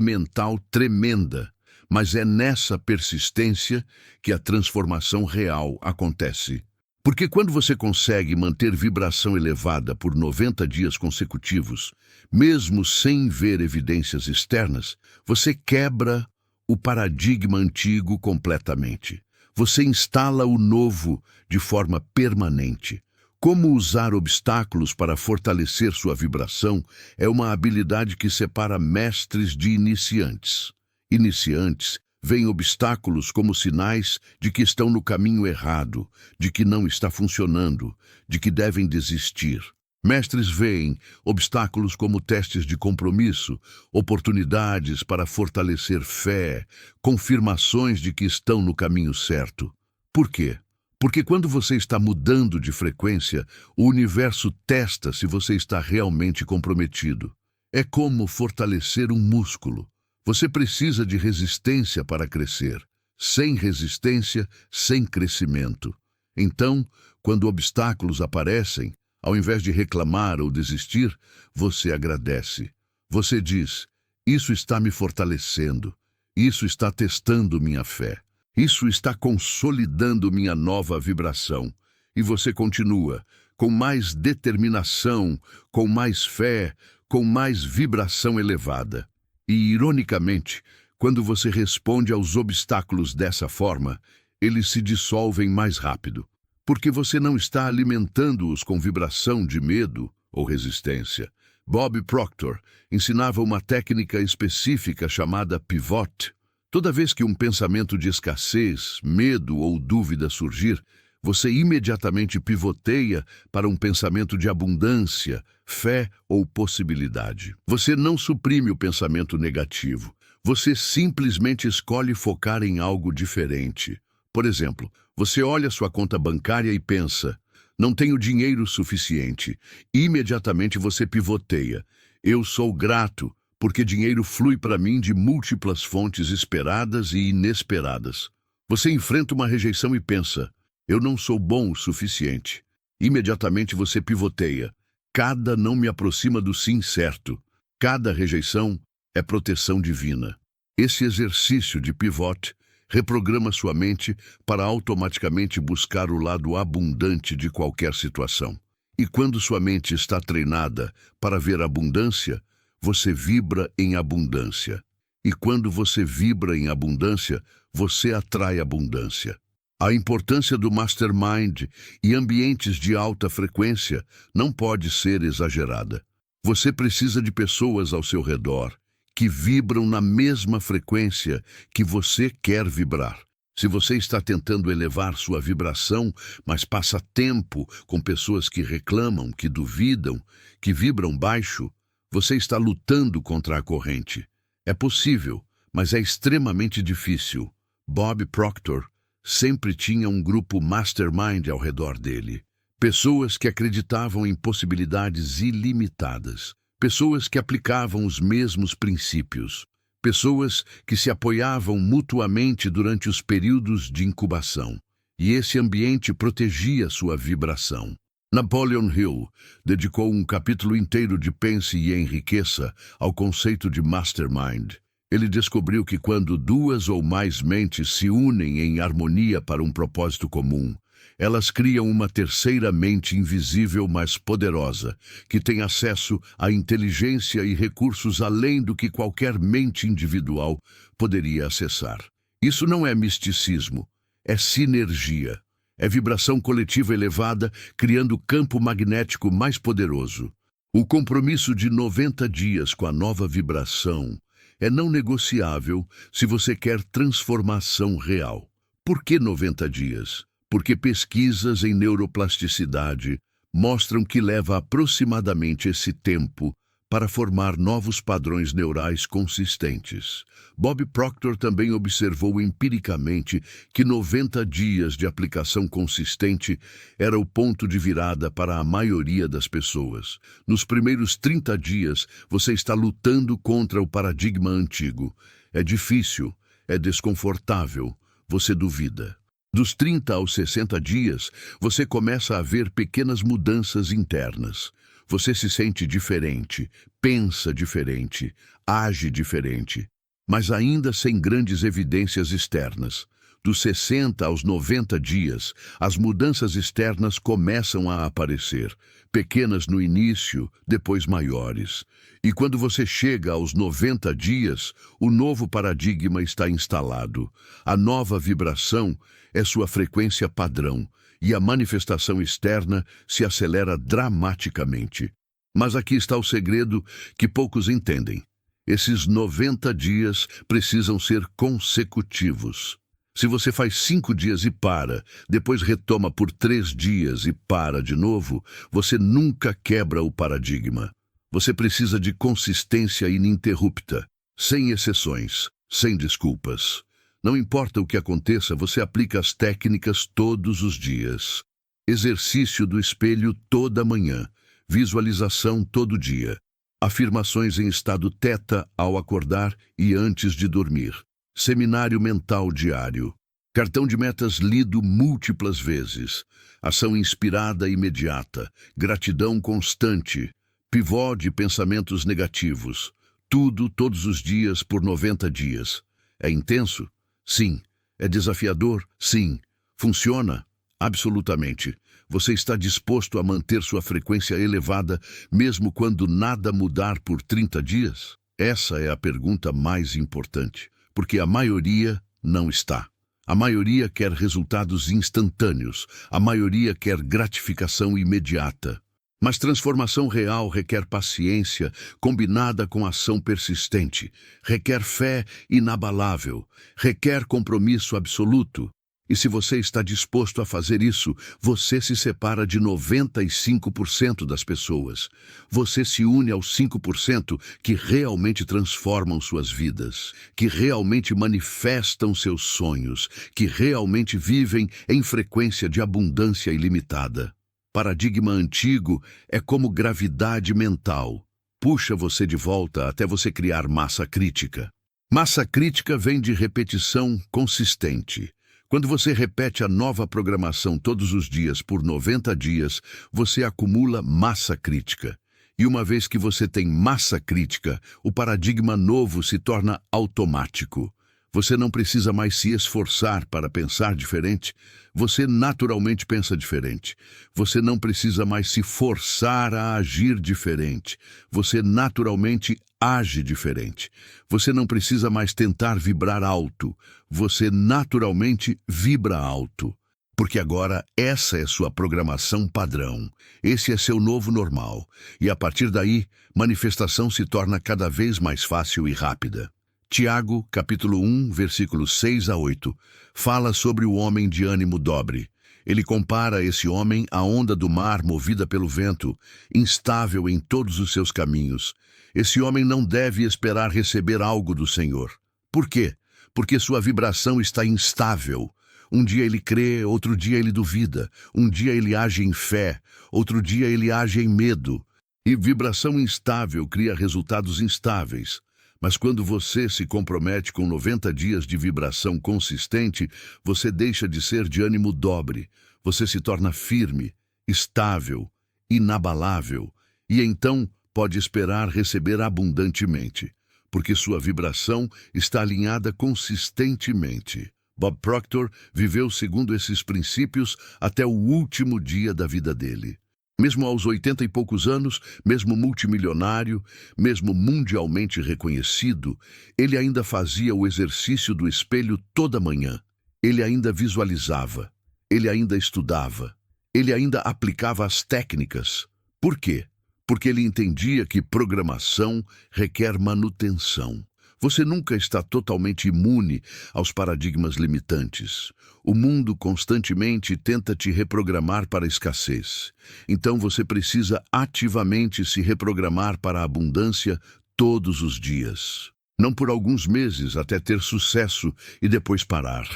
A: mental tremenda. Mas é nessa persistência que a transformação real acontece. Porque quando você consegue manter vibração elevada por 90 dias consecutivos, mesmo sem ver evidências externas, você quebra o paradigma antigo completamente. Você instala o novo de forma permanente. Como usar obstáculos para fortalecer sua vibração é uma habilidade que separa mestres de iniciantes. Iniciantes veem obstáculos como sinais de que estão no caminho errado, de que não está funcionando, de que devem desistir. Mestres veem obstáculos como testes de compromisso, oportunidades para fortalecer fé, confirmações de que estão no caminho certo. Por quê? Porque quando você está mudando de frequência, o universo testa se você está realmente comprometido. É como fortalecer um músculo. Você precisa de resistência para crescer. Sem resistência, sem crescimento. Então, quando obstáculos aparecem, ao invés de reclamar ou desistir, você agradece. Você diz: isso está me fortalecendo. Isso está testando minha fé. Isso está consolidando minha nova vibração. E você continua, com mais determinação, com mais fé, com mais vibração elevada. E, ironicamente, quando você responde aos obstáculos dessa forma, eles se dissolvem mais rápido, porque você não está alimentando-os com vibração de medo ou resistência. Bob Proctor ensinava uma técnica específica chamada pivot. Toda vez que um pensamento de escassez, medo ou dúvida surgir, você imediatamente pivoteia para um pensamento de abundância, fé ou possibilidade. Você não suprime o pensamento negativo. Você simplesmente escolhe focar em algo diferente. Por exemplo, você olha sua conta bancária e pensa: não tenho dinheiro suficiente. Imediatamente você pivoteia: eu sou grato, porque dinheiro flui para mim de múltiplas fontes esperadas e inesperadas. Você enfrenta uma rejeição e pensa: eu não sou bom o suficiente. Imediatamente você pivoteia: cada não me aproxima do sim certo. Cada rejeição é proteção divina. Esse exercício de pivot reprograma sua mente para automaticamente buscar o lado abundante de qualquer situação. E quando sua mente está treinada para ver abundância, você vibra em abundância. E quando você vibra em abundância, você atrai abundância. A importância do mastermind e ambientes de alta frequência não pode ser exagerada. Você precisa de pessoas ao seu redor que vibram na mesma frequência que você quer vibrar. Se você está tentando elevar sua vibração, mas passa tempo com pessoas que reclamam, que duvidam, que vibram baixo, você está lutando contra a corrente. É possível, mas é extremamente difícil. Bob Proctor sempre tinha um grupo mastermind ao redor dele. Pessoas que acreditavam em possibilidades ilimitadas. Pessoas que aplicavam os mesmos princípios. Pessoas que se apoiavam mutuamente durante os períodos de incubação. E esse ambiente protegia sua vibração. Napoleon Hill dedicou um capítulo inteiro de Pense e Enriqueça ao conceito de mastermind. Ele descobriu que quando duas ou mais mentes se unem em harmonia para um propósito comum, elas criam uma terceira mente invisível mais poderosa, que tem acesso à inteligência e recursos além do que qualquer mente individual poderia acessar. Isso não é misticismo, é sinergia. É vibração coletiva elevada, criando campo magnético mais poderoso. O compromisso de 90 dias com a nova vibração é não negociável se você quer transformação real. Por que 90 dias? Porque pesquisas em neuroplasticidade mostram que leva aproximadamente esse tempo para formar novos padrões neurais consistentes. Bob Proctor também observou empiricamente que 90 dias de aplicação consistente era o ponto de virada para a maioria das pessoas. Nos primeiros 30 dias, você está lutando contra o paradigma antigo. É difícil, é desconfortável, você duvida. Dos 30 aos 60 dias, você começa a ver pequenas mudanças internas. Você se sente diferente, pensa diferente, age diferente, mas ainda sem grandes evidências externas. Dos 60 aos 90 dias, as mudanças externas começam a aparecer, pequenas no início, depois maiores. E quando você chega aos 90 dias, o novo paradigma está instalado. A nova vibração é sua frequência padrão, e a manifestação externa se acelera dramaticamente. Mas aqui está o segredo que poucos entendem. Esses 90 dias precisam ser consecutivos. Se você faz 5 dias e para, depois retoma por 3 dias e para de novo, você nunca quebra o paradigma. Você precisa de consistência ininterrupta, sem exceções, sem desculpas. Não importa o que aconteça, você aplica as técnicas todos os dias. Exercício do espelho toda manhã, visualização todo dia, afirmações em estado teta ao acordar e antes de dormir, seminário mental diário, cartão de metas lido múltiplas vezes, ação inspirada imediata, gratidão constante, pivô de pensamentos negativos, tudo todos os dias por 90 dias. É intenso? Sim. É desafiador? Sim. Funciona? Absolutamente. Você está disposto a manter sua frequência elevada mesmo quando nada mudar por 30 dias? Essa é a pergunta mais importante, porque a maioria não está. A maioria quer resultados instantâneos, a maioria quer gratificação imediata. Mas transformação real requer paciência combinada com ação persistente, requer fé inabalável, requer compromisso absoluto. E se você está disposto a fazer isso, você se separa de 95% das pessoas. Você se une aos 5% que realmente transformam suas vidas, que realmente manifestam seus sonhos, que realmente vivem em frequência de abundância ilimitada. Paradigma antigo é como gravidade mental. Puxa você de volta até você criar massa crítica. Massa crítica vem de repetição consistente. Quando você repete a nova programação todos os dias por 90 dias, você acumula massa crítica. E uma vez que você tem massa crítica, o paradigma novo se torna automático. Você não precisa mais se esforçar para pensar diferente. Você naturalmente pensa diferente. Você não precisa mais se forçar a agir diferente. Você naturalmente age diferente. Você não precisa mais tentar vibrar alto. Você naturalmente vibra alto. Porque agora essa é sua programação padrão. Esse é seu novo normal. E a partir daí, manifestação se torna cada vez mais fácil e rápida. Tiago, capítulo 1, versículos 6 a 8, fala sobre o homem de ânimo dobre. Ele compara esse homem à onda do mar movida pelo vento, instável em todos os seus caminhos. Esse homem não deve esperar receber algo do Senhor. Por quê? Porque sua vibração está instável. Um dia ele crê, outro dia ele duvida. Um dia ele age em fé, outro dia ele age em medo. E vibração instável cria resultados instáveis. Mas quando você se compromete com 90 dias de vibração consistente, você deixa de ser de ânimo dobre. Você se torna firme, estável, inabalável. E então pode esperar receber abundantemente, porque sua vibração está alinhada consistentemente. Bob Proctor viveu segundo esses princípios até o último dia da vida dele. Mesmo aos 80 e poucos anos, mesmo multimilionário, mesmo mundialmente reconhecido, ele ainda fazia o exercício do espelho toda manhã. Ele ainda visualizava, ele ainda estudava, ele ainda aplicava as técnicas. Por quê? porque ele entendia que programação requer manutenção. Você nunca está totalmente imune aos paradigmas limitantes. O mundo constantemente tenta te reprogramar para a escassez. Então você precisa ativamente se reprogramar para a abundância todos os dias. Não por alguns meses até ter sucesso e depois parar.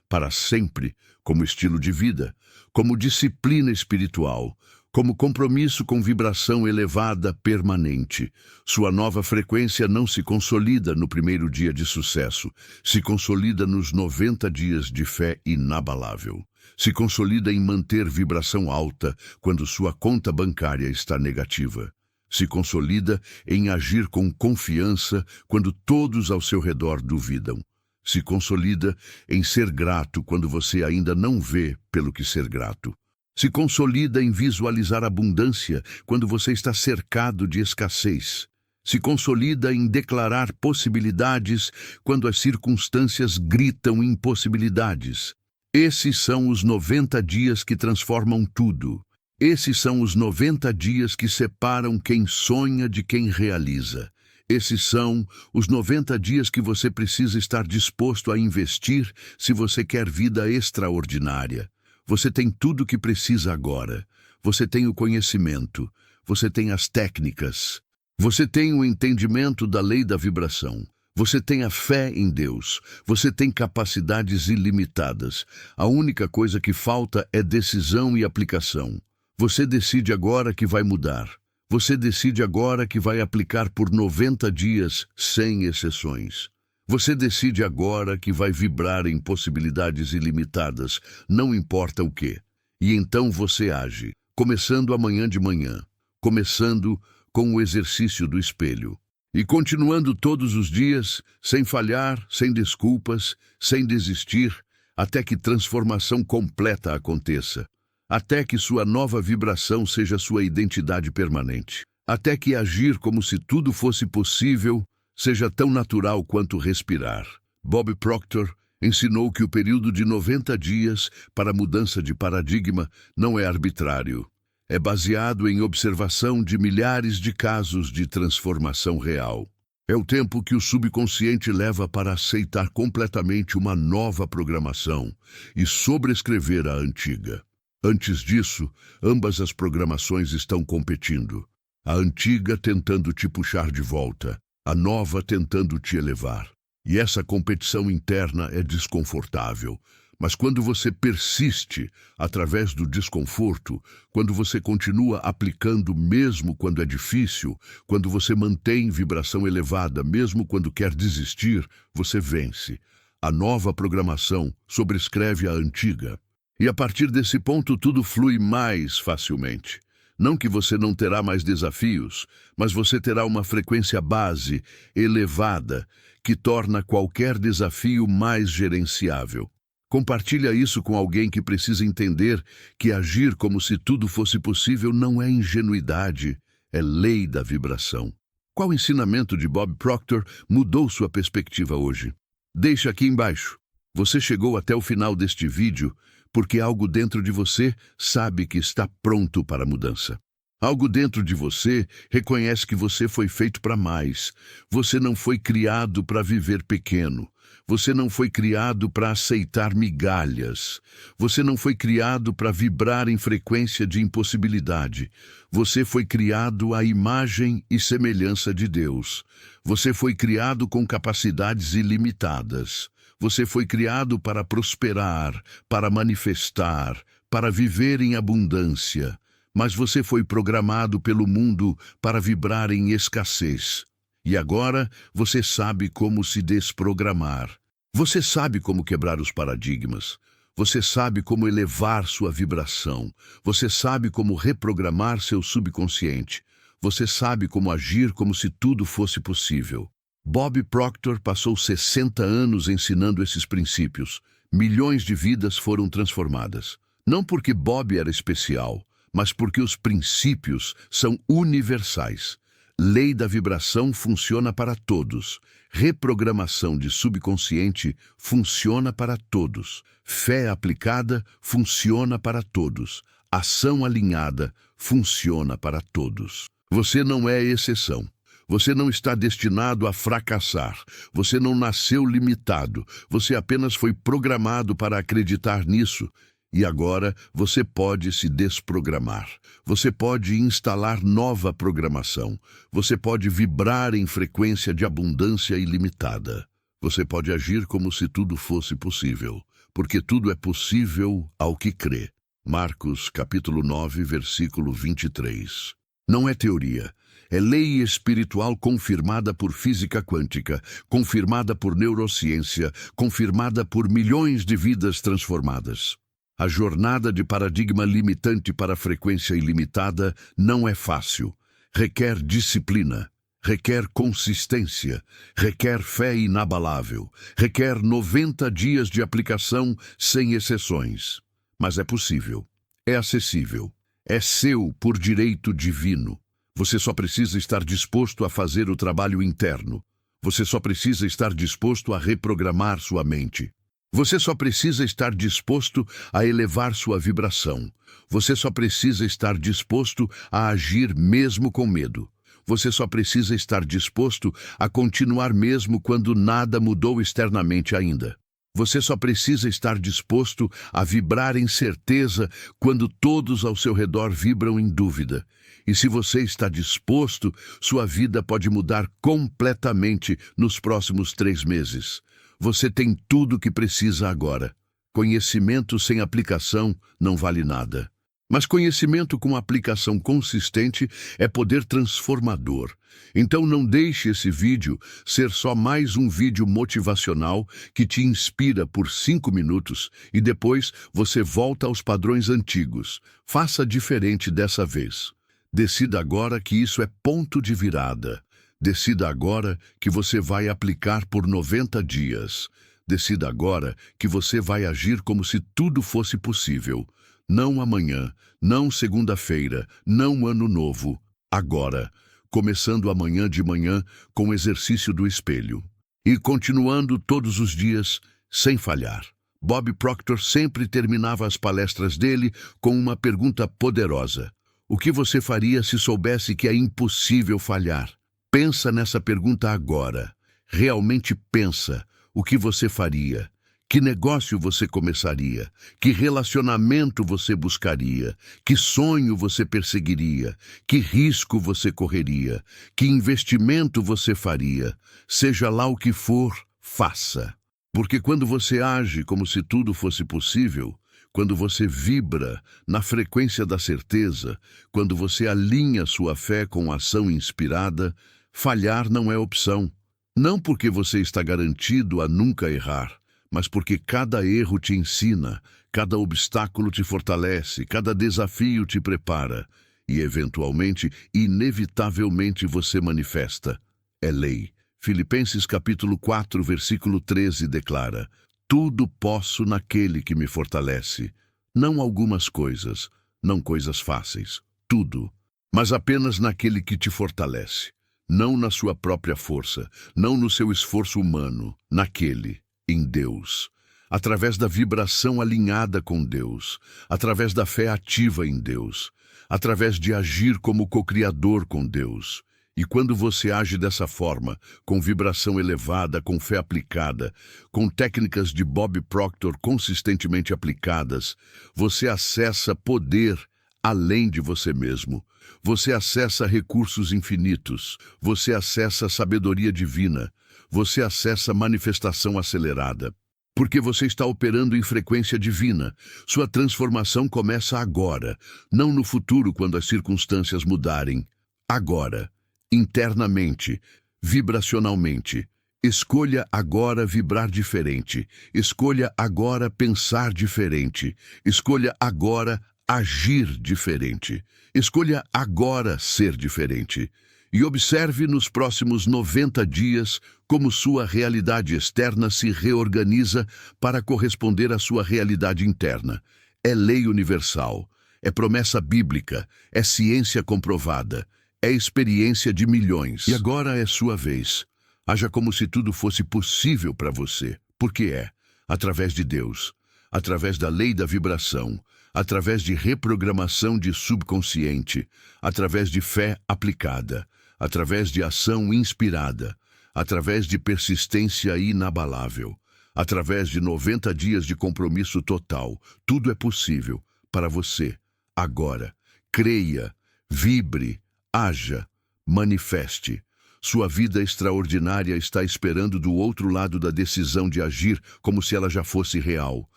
A: Para sempre, como estilo de vida, como disciplina espiritual, como compromisso com vibração elevada permanente. Sua nova frequência não se consolida no primeiro dia de sucesso, se consolida nos 90 dias de fé inabalável. Se consolida em manter vibração alta quando sua conta bancária está negativa. Se consolida em agir com confiança quando todos ao seu redor duvidam. Se consolida em ser grato quando você ainda não vê pelo que ser grato. Se consolida em visualizar abundância quando você está cercado de escassez. Se consolida em declarar possibilidades quando as circunstâncias gritam impossibilidades. Esses são os 90 dias que transformam tudo. Esses são os 90 dias que separam quem sonha de quem realiza. Esses são os 90 dias que você precisa estar disposto a investir se você quer vida extraordinária. Você tem tudo o que precisa agora. Você tem o conhecimento. Você tem as técnicas. Você tem o entendimento da lei da vibração. Você tem a fé em Deus. Você tem capacidades ilimitadas. A única coisa que falta é decisão e aplicação. Você decide agora que vai mudar. Você decide agora que vai aplicar por 90 dias, sem exceções. Você decide agora que vai vibrar em possibilidades ilimitadas, não importa o quê. E então você age, começando amanhã de manhã, começando com o exercício do espelho. E continuando todos os dias, sem falhar, sem desculpas, sem desistir, até que transformação completa aconteça. Até que sua nova vibração seja sua identidade permanente. Até que agir como se tudo fosse possível seja tão natural quanto respirar. Bob Proctor ensinou que o período de 90 dias para a mudança de paradigma não é arbitrário. É baseado em observação de milhares de casos de transformação real. É o tempo que o subconsciente leva para aceitar completamente uma nova programação e sobrescrever a antiga. Antes disso, ambas as programações estão competindo. A antiga tentando te puxar de volta, a nova tentando te elevar. E essa competição interna é desconfortável. Mas quando você persiste através do desconforto, quando você continua aplicando mesmo quando é difícil, quando você mantém vibração elevada mesmo quando quer desistir, você vence. A nova programação sobrescreve a antiga. E a partir desse ponto tudo flui mais facilmente. Não que você não terá mais desafios, mas você terá uma frequência base elevada que torna qualquer desafio mais gerenciável. Compartilha isso com alguém que precisa entender que agir como se tudo fosse possível não é ingenuidade, é lei da vibração. Qual ensinamento de Bob Proctor mudou sua perspectiva hoje? Deixa aqui embaixo. Você chegou até o final deste vídeo porque algo dentro de você sabe que está pronto para a mudança. Algo dentro de você reconhece que você foi feito para mais. Você não foi criado para viver pequeno. Você não foi criado para aceitar migalhas. Você não foi criado para vibrar em frequência de impossibilidade. Você foi criado à imagem e semelhança de Deus. Você foi criado com capacidades ilimitadas. Você foi criado para prosperar, para manifestar, para viver em abundância. Mas você foi programado pelo mundo para vibrar em escassez. E agora você sabe como se desprogramar. Você sabe como quebrar os paradigmas. Você sabe como elevar sua vibração. Você sabe como reprogramar seu subconsciente. Você sabe como agir como se tudo fosse possível. Bob Proctor passou 60 anos ensinando esses princípios. Milhões de vidas foram transformadas. Não porque Bob era especial, mas porque os princípios são universais. Lei da vibração funciona para todos. Reprogramação de subconsciente funciona para todos. Fé aplicada funciona para todos. Ação alinhada funciona para todos. Você não é exceção. Você não está destinado a fracassar. Você não nasceu limitado. Você apenas foi programado para acreditar nisso. E agora você pode se desprogramar. Você pode instalar nova programação. Você pode vibrar em frequência de abundância ilimitada. Você pode agir como se tudo fosse possível, porque tudo é possível ao que crê. Marcos, capítulo 9, versículo 23. Não é teoria. É lei espiritual confirmada por física quântica, confirmada por neurociência, confirmada por milhões de vidas transformadas. A jornada de paradigma limitante para frequência ilimitada não é fácil. Requer disciplina, requer consistência, requer fé inabalável, requer 90 dias de aplicação sem exceções. Mas é possível, é acessível, é seu por direito divino. Você só precisa estar disposto a fazer o trabalho interno. Você só precisa estar disposto a reprogramar sua mente. Você só precisa estar disposto a elevar sua vibração. Você só precisa estar disposto a agir mesmo com medo. Você só precisa estar disposto a continuar mesmo quando nada mudou externamente ainda. Você só precisa estar disposto a vibrar em certeza quando todos ao seu redor vibram em dúvida. E se você está disposto, sua vida pode mudar completamente nos próximos 3 meses. Você tem tudo o que precisa agora. Conhecimento sem aplicação não vale nada. Mas conhecimento com aplicação consistente é poder transformador. Então não deixe esse vídeo ser só mais um vídeo motivacional que te inspira por 5 minutos e depois você volta aos padrões antigos. Faça diferente dessa vez. Decida agora que isso é ponto de virada. Decida agora que você vai aplicar por 90 dias. Decida agora que você vai agir como se tudo fosse possível. Não amanhã, não segunda-feira, não ano novo. Agora, começando amanhã de manhã com o exercício do espelho. E continuando todos os dias, sem falhar. Bob Proctor sempre terminava as palestras dele com uma pergunta poderosa. O que você faria se soubesse que é impossível falhar? Pensa nessa pergunta agora. Realmente pensa. O que você faria? Que negócio você começaria? Que relacionamento você buscaria? Que sonho você perseguiria? Que risco você correria? Que investimento você faria? Seja lá o que for, faça. Porque quando você age como se tudo fosse possível, quando você vibra na frequência da certeza, quando você alinha sua fé com ação inspirada, falhar não é opção. Não porque você está garantido a nunca errar, mas porque cada erro te ensina, cada obstáculo te fortalece, cada desafio te prepara e, eventualmente, inevitavelmente você manifesta. É lei. Filipenses capítulo 4, versículo 13 declara: tudo posso naquele que me fortalece. Não algumas coisas, não coisas fáceis, tudo, mas apenas naquele que te fortalece. Não na sua própria força, não no seu esforço humano, naquele, em Deus. Através da vibração alinhada com Deus, através da fé ativa em Deus, através de agir como co-criador com Deus. E quando você age dessa forma, com vibração elevada, com fé aplicada, com técnicas de Bob Proctor consistentemente aplicadas, você acessa poder além de você mesmo. Você acessa recursos infinitos. Você acessa sabedoria divina. Você acessa manifestação acelerada. Porque você está operando em frequência divina. Sua transformação começa agora, não no futuro quando as circunstâncias mudarem. Agora. Internamente, vibracionalmente. Escolha agora vibrar diferente. Escolha agora pensar diferente. Escolha agora agir diferente. Escolha agora ser diferente. E observe nos próximos 90 dias como sua realidade externa se reorganiza para corresponder à sua realidade interna. É lei universal, é promessa bíblica, é ciência comprovada. É experiência de milhões. E agora é sua vez. Haja como se tudo fosse possível para você. Porque é. Através de Deus. Através da lei da vibração. através de reprogramação de subconsciente, através de fé aplicada, através de ação inspirada, através de persistência inabalável, através de 90 dias de compromisso total. Tudo é possível para você, agora. Creia, vibre, haja, manifeste. Sua vida extraordinária está esperando do outro lado da decisão de agir como se ela já fosse real.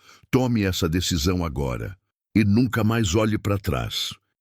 A: Tome essa decisão agora. E nunca mais olhe para trás.